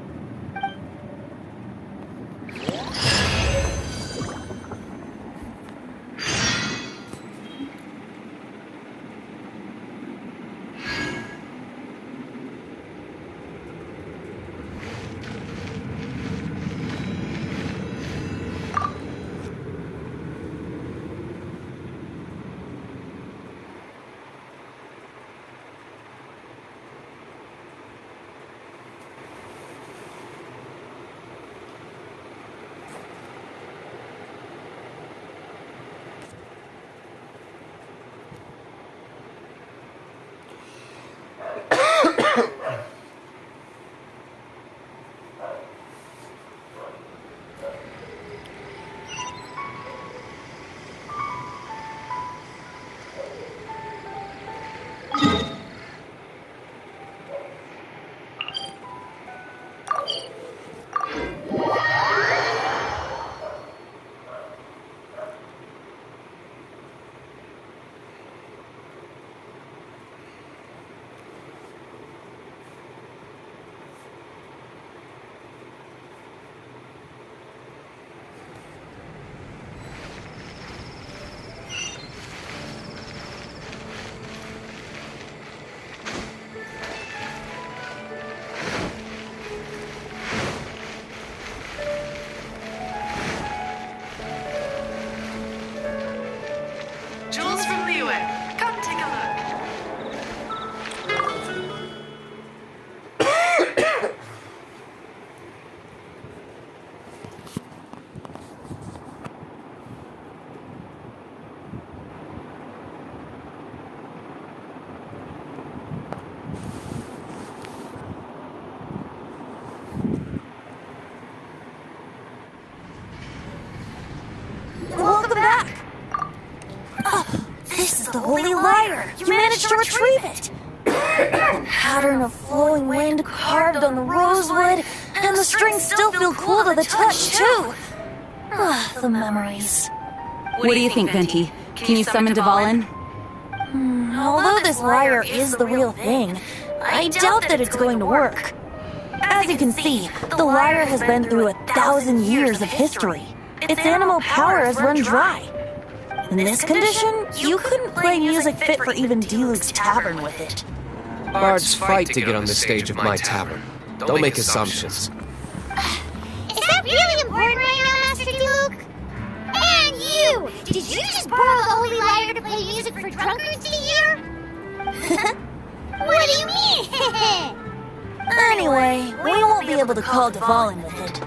Speaker 6: the Holy Lyre! You managed to retrieve it! The pattern of flowing wind carved on the rosewood, and the strings still feel cool to the touch, too! The memories.
Speaker 3: What do you think, Venti? Can you summon Dvalin?
Speaker 6: Although this lyre is the real thing, I doubt that it's going to work. As you can see, the lyre has been through 1,000 years of history. Its animal power has run dry. In this condition, you couldn't play music fit for even D-Luke's tavern with it.
Speaker 9: Bards fight to get on the stage of my tavern. Don't make assumptions.
Speaker 1: Is that really important right now, Master D-Luke? And you! Did you just borrow the Holy Lyre to play music for drunkards to hear? What do you mean?
Speaker 6: Anyway, we won't be able to call Dvalin with it.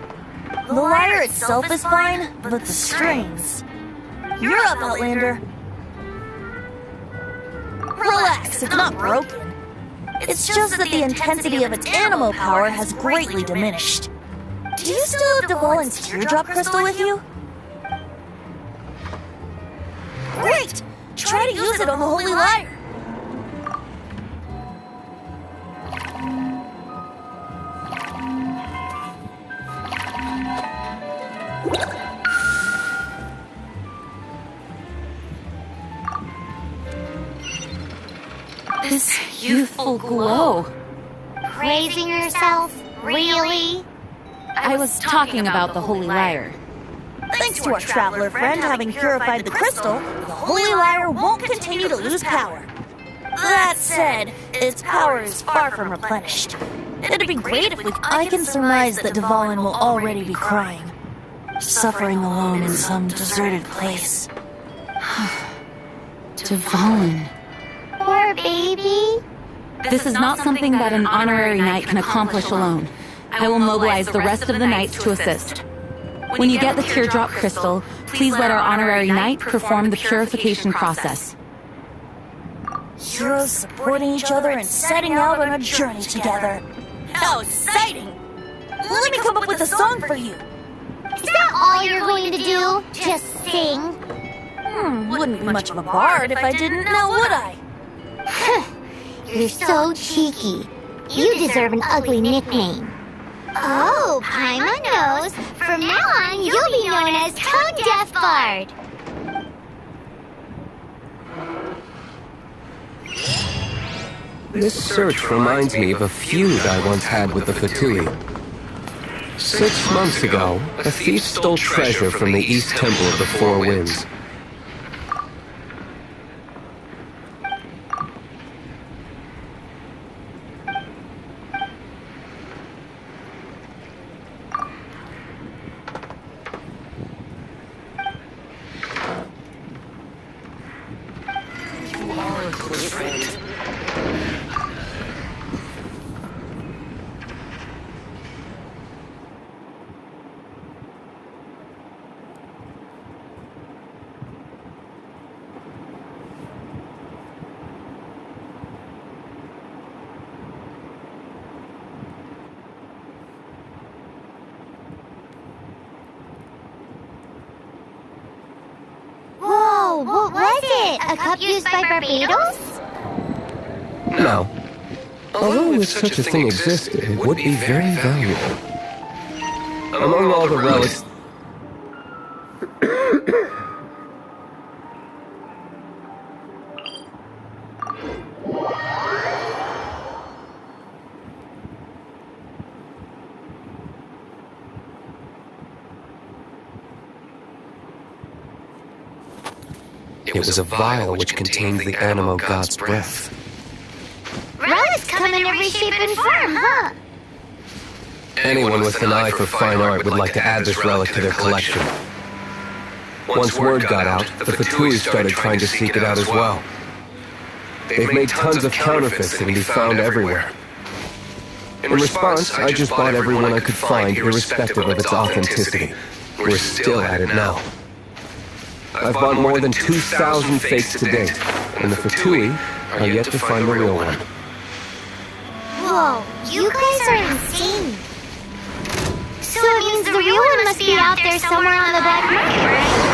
Speaker 6: The lyre itself is fine, but the strings... You're up, Outlander. Relax, it's not broken. It's just that the intensity of its animal power has greatly diminished. Do you still have Dvalin's teardrop crystal with you? Great! Try to use it on the Holy Lyre!
Speaker 3: This youthful glow.
Speaker 1: Praising yourself? Really?
Speaker 3: I was talking about the Holy Lyre.
Speaker 6: Thanks to our traveler friend having purified the crystal, the Holy Lyre won't continue to lose power. That said, its power is far from replenished. It'd be great if I can surmise that Dvalin will already be crying, suffering alone in some deserted place.
Speaker 3: Dvalin.
Speaker 1: Poor baby.
Speaker 3: This is not something that an honorary knight can accomplish alone. I will mobilize the rest of the knights to assist. When you get the teardrop crystal, please let our honorary knight perform the purification process.
Speaker 6: Heroes supporting each other and setting out on a journey together. How exciting! Let me come up with a song for you.
Speaker 1: Is that all you're going to do? Just sing?
Speaker 6: Wouldn't be much of a bard if I didn't, now would I?
Speaker 1: You're so cheeky. You deserve an ugly nickname. Oh, Paimon knows. From now on, you'll be known as Tone Deaf Bard.
Speaker 9: This search reminds me of a feud I once had with the Fatui. 6 months ago, a thief stole treasure from the East Temple of the Four Winds.
Speaker 1: What was it? A cup used by Barbados?
Speaker 9: No. Although if such a thing existed, it would be very valuable. Among all the relics... It was a vial which contained the Animo God's breath.
Speaker 1: Relics come in every shape and form, huh?
Speaker 9: Anyone with an eye for fine art would like to add this relic to their collection. Once word got out, the Fatui started trying to seek it out as well. They've made tons of counterfeits that can be found everywhere. In response, I just bought everyone I could find, irrespective of its authenticity. We're still at it now. I've bought more than 2,000 fakes to date, and the Fatui are yet to find the real one.
Speaker 1: Whoa, you guys are insane. So it means the real one must be out there somewhere on the black market, right?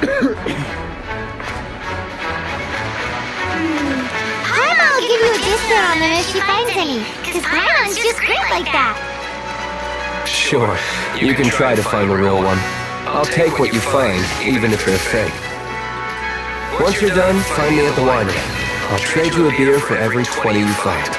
Speaker 1: Paimon will give you a discount on them if she finds any, because Paimon's just great like that.
Speaker 9: Sure, you can try to find a real one. I'll take what you find, even if they're fake. Once you're done, find me at the winery. I'll trade you a beer for every 20 you find.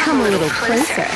Speaker 4: Come a little closer.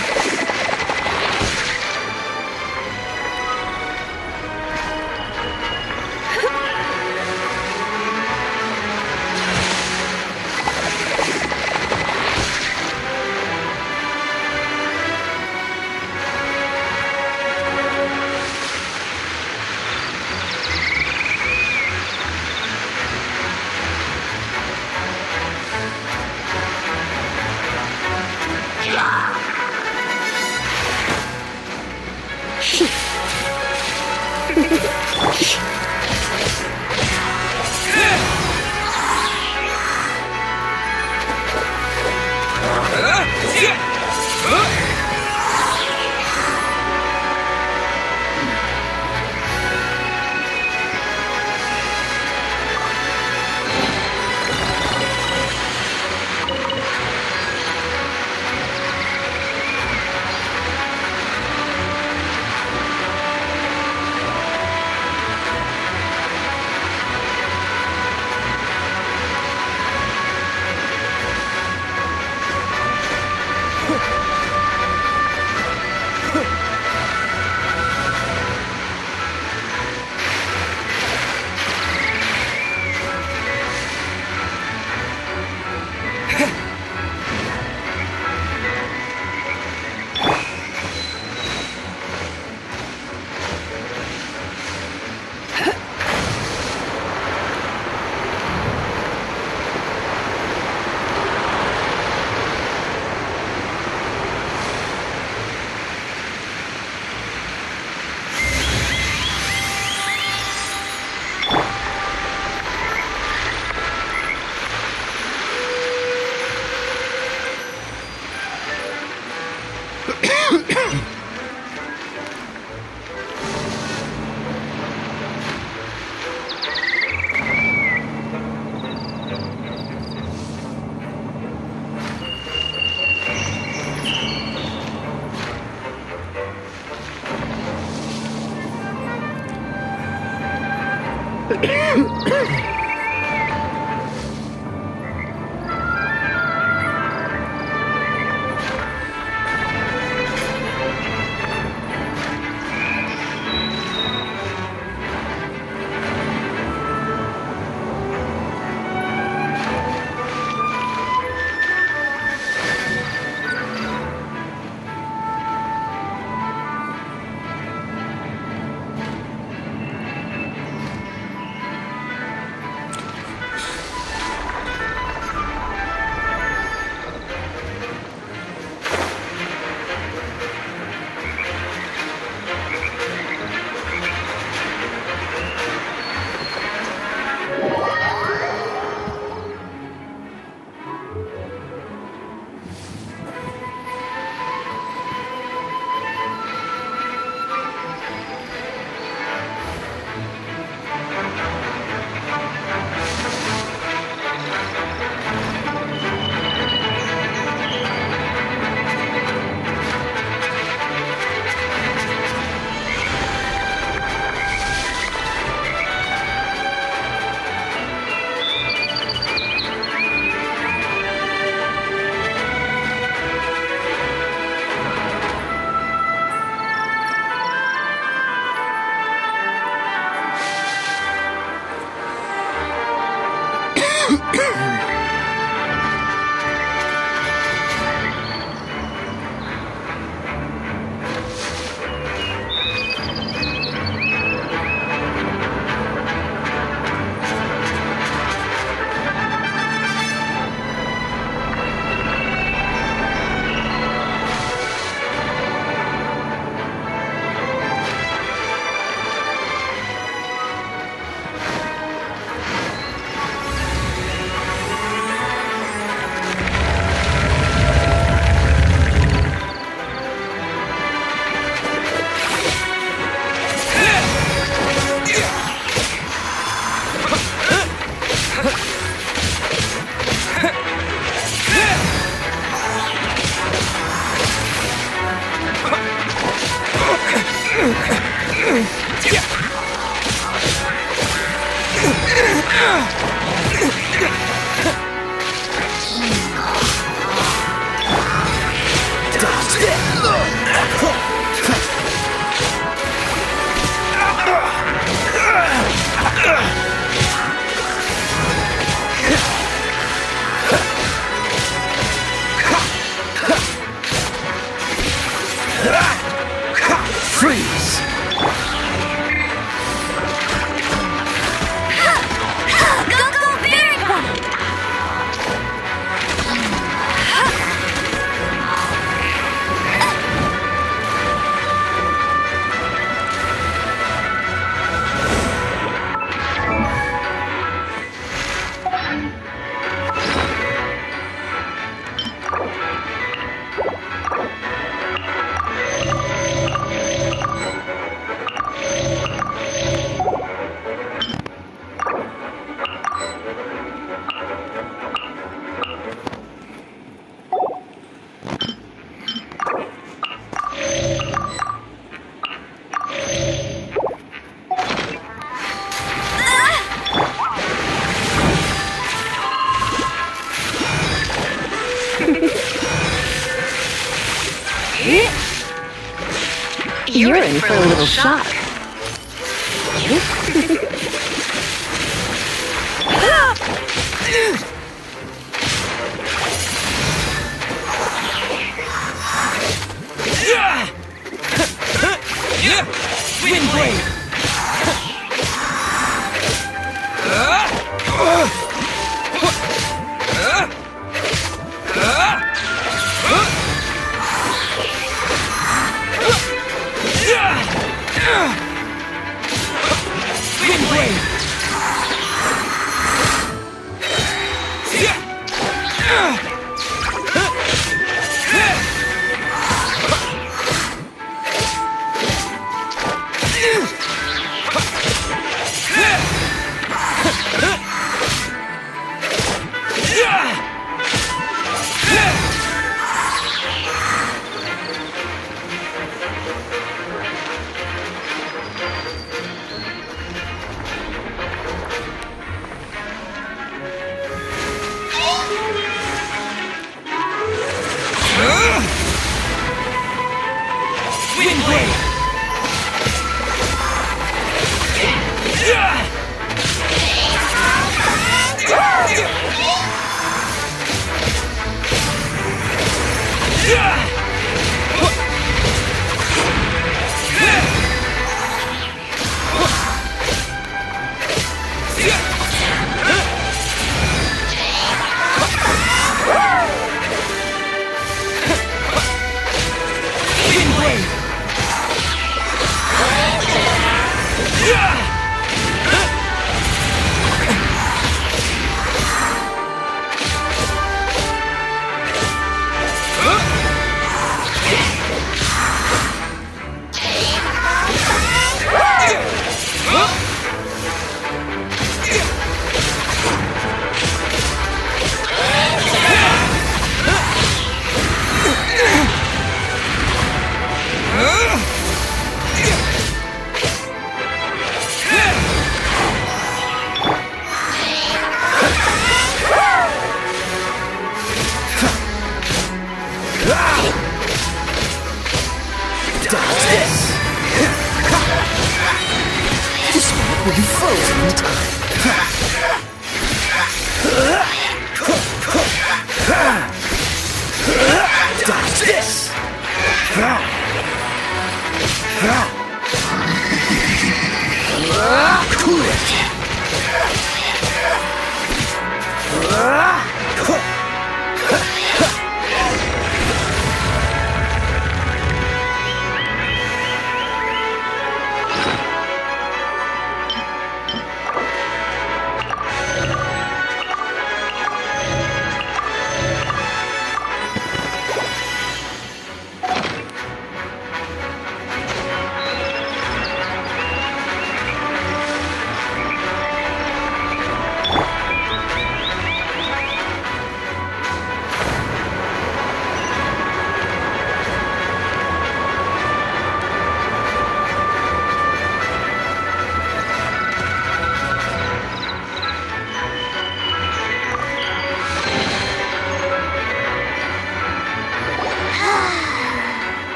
Speaker 11: Freeze!
Speaker 4: You're in for a little shock.
Speaker 11: Wind blade! Wind blade!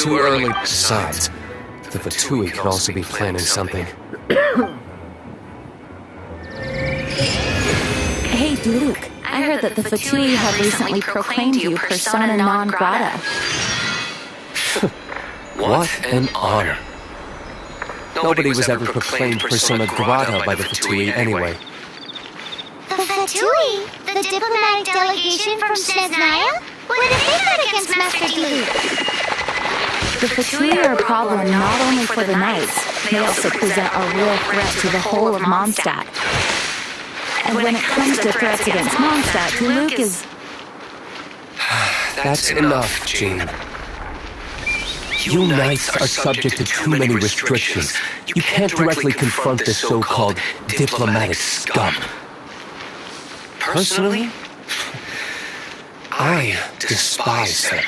Speaker 9: too early. Besides, the Fatui could also be planning something.
Speaker 3: Hey, Luke, I heard that the Fatui have recently proclaimed you persona non grata.
Speaker 9: What an honor. Nobody was ever proclaimed persona grata by the Fatui anyway.
Speaker 1: The Fatui? The diplomatic delegation from Snezhnaya? What have they got against Master Luke?
Speaker 3: The Fatui are a problem not only for the Knights, they also present a real threat to the whole of Mondstadt. And when it comes to threats against Mondstadt, Luke is...
Speaker 9: That's enough, Jean. You Knights are subject to too many restrictions. You can't directly confront this so-called diplomatic scum. Personally, I despise them.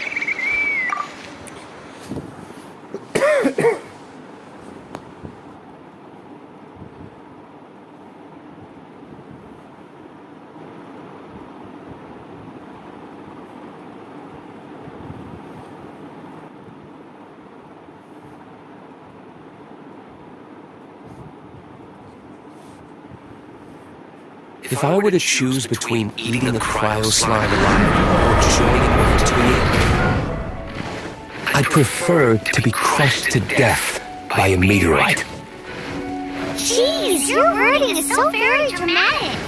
Speaker 9: If I were to choose between eating the cryo slime alive or joining the Fatui, I'd prefer to be crushed to death by a meteorite.
Speaker 1: Jeez, your wording is so very dramatic.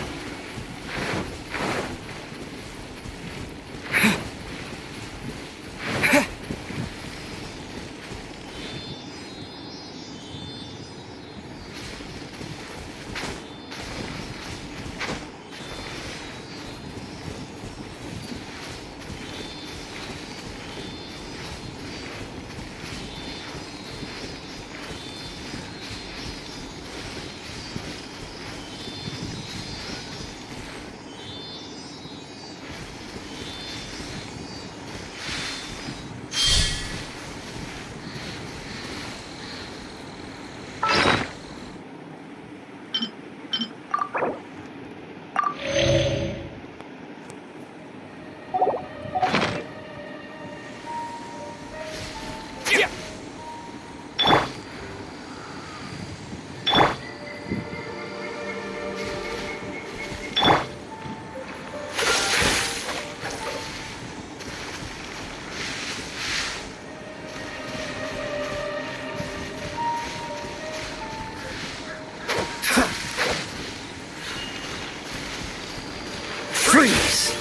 Speaker 8: Freeze!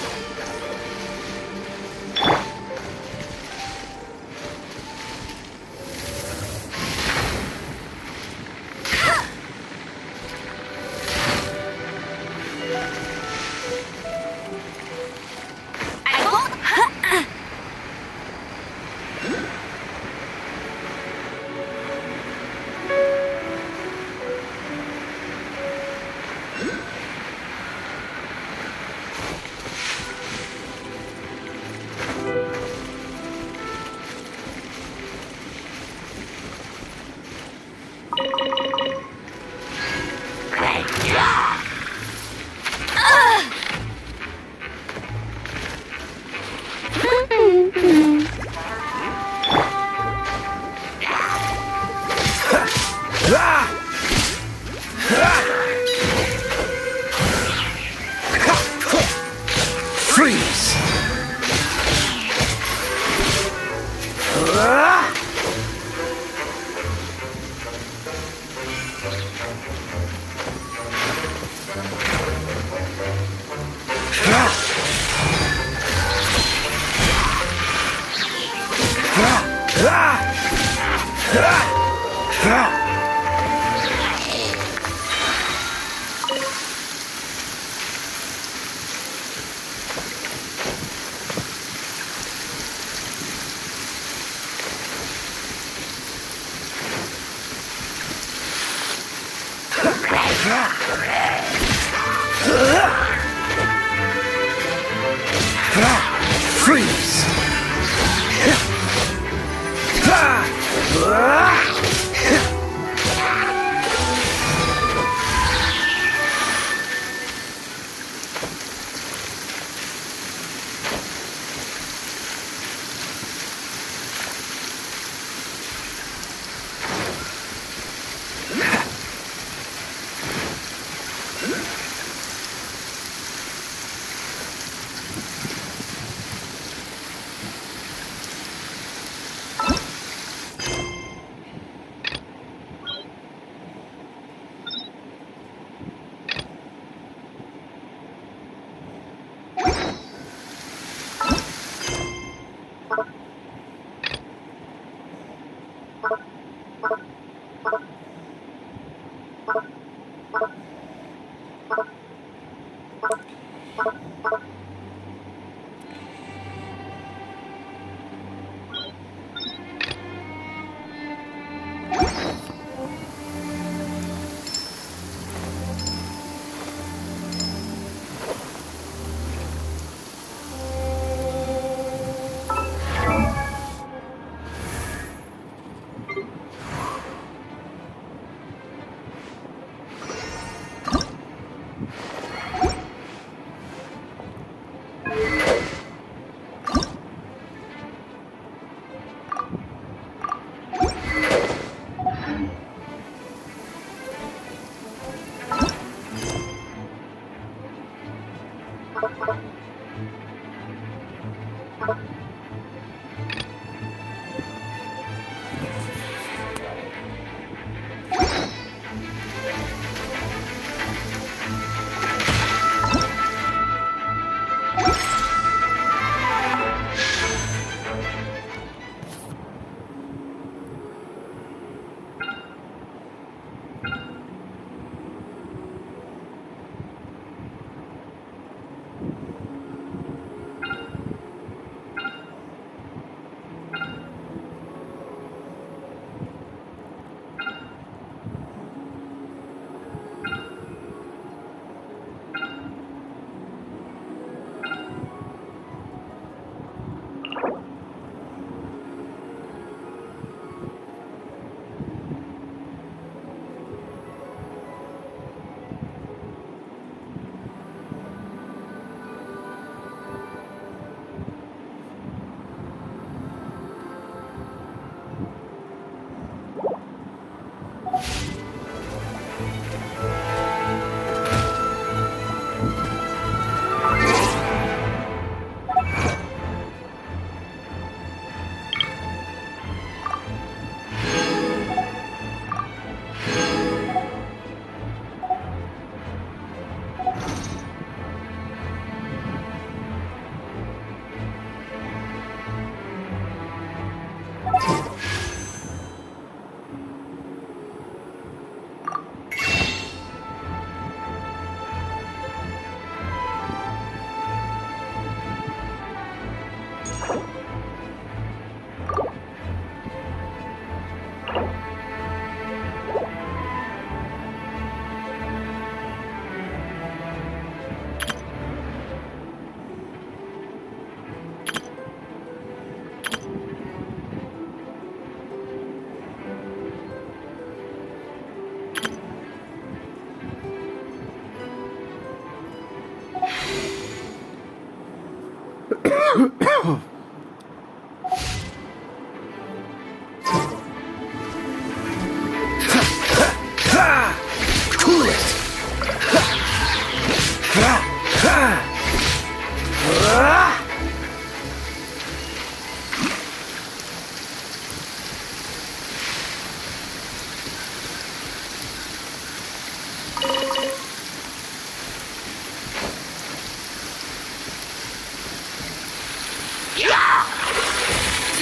Speaker 8: Freeze! Freeze!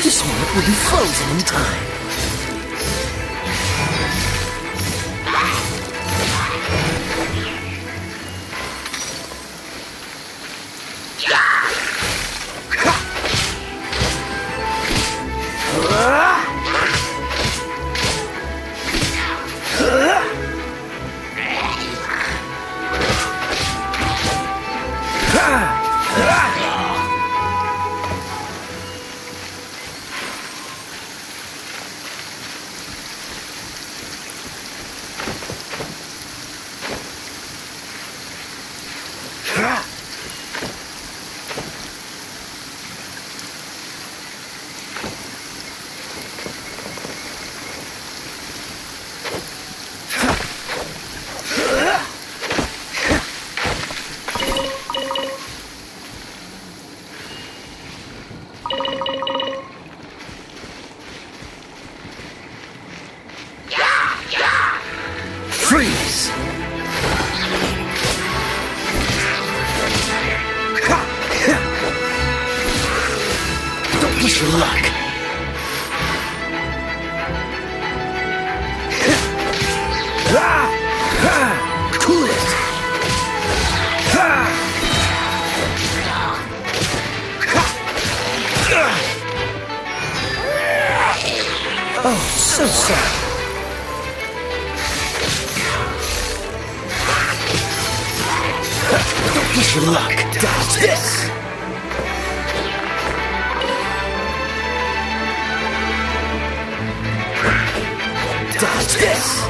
Speaker 8: This one will be frozen in time. Freeze! Don't push your luck. Cool it!
Speaker 11: So sad. Don't push your luck. Dodge this. Dodge this.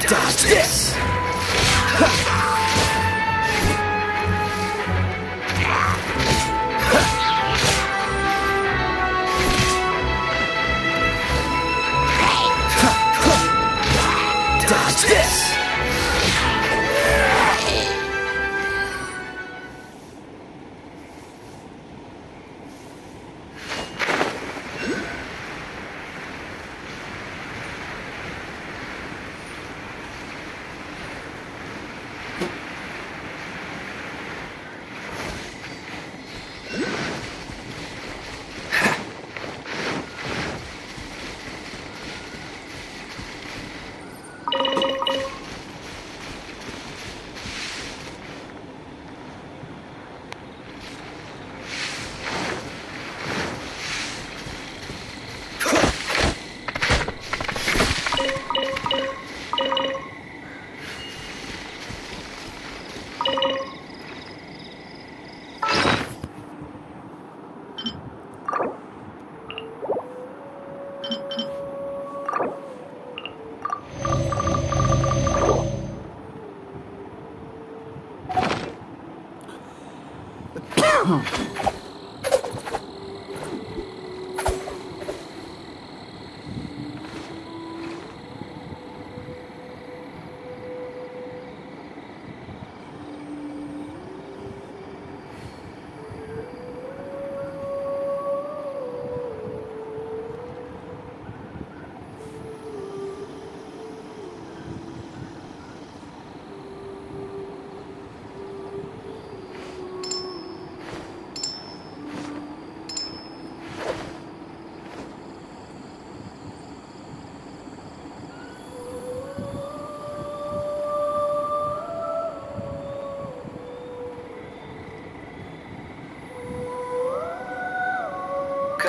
Speaker 11: Dodge this! Dodge this!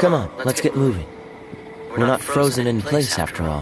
Speaker 12: Come on, let's get moving. We're not frozen in place after all.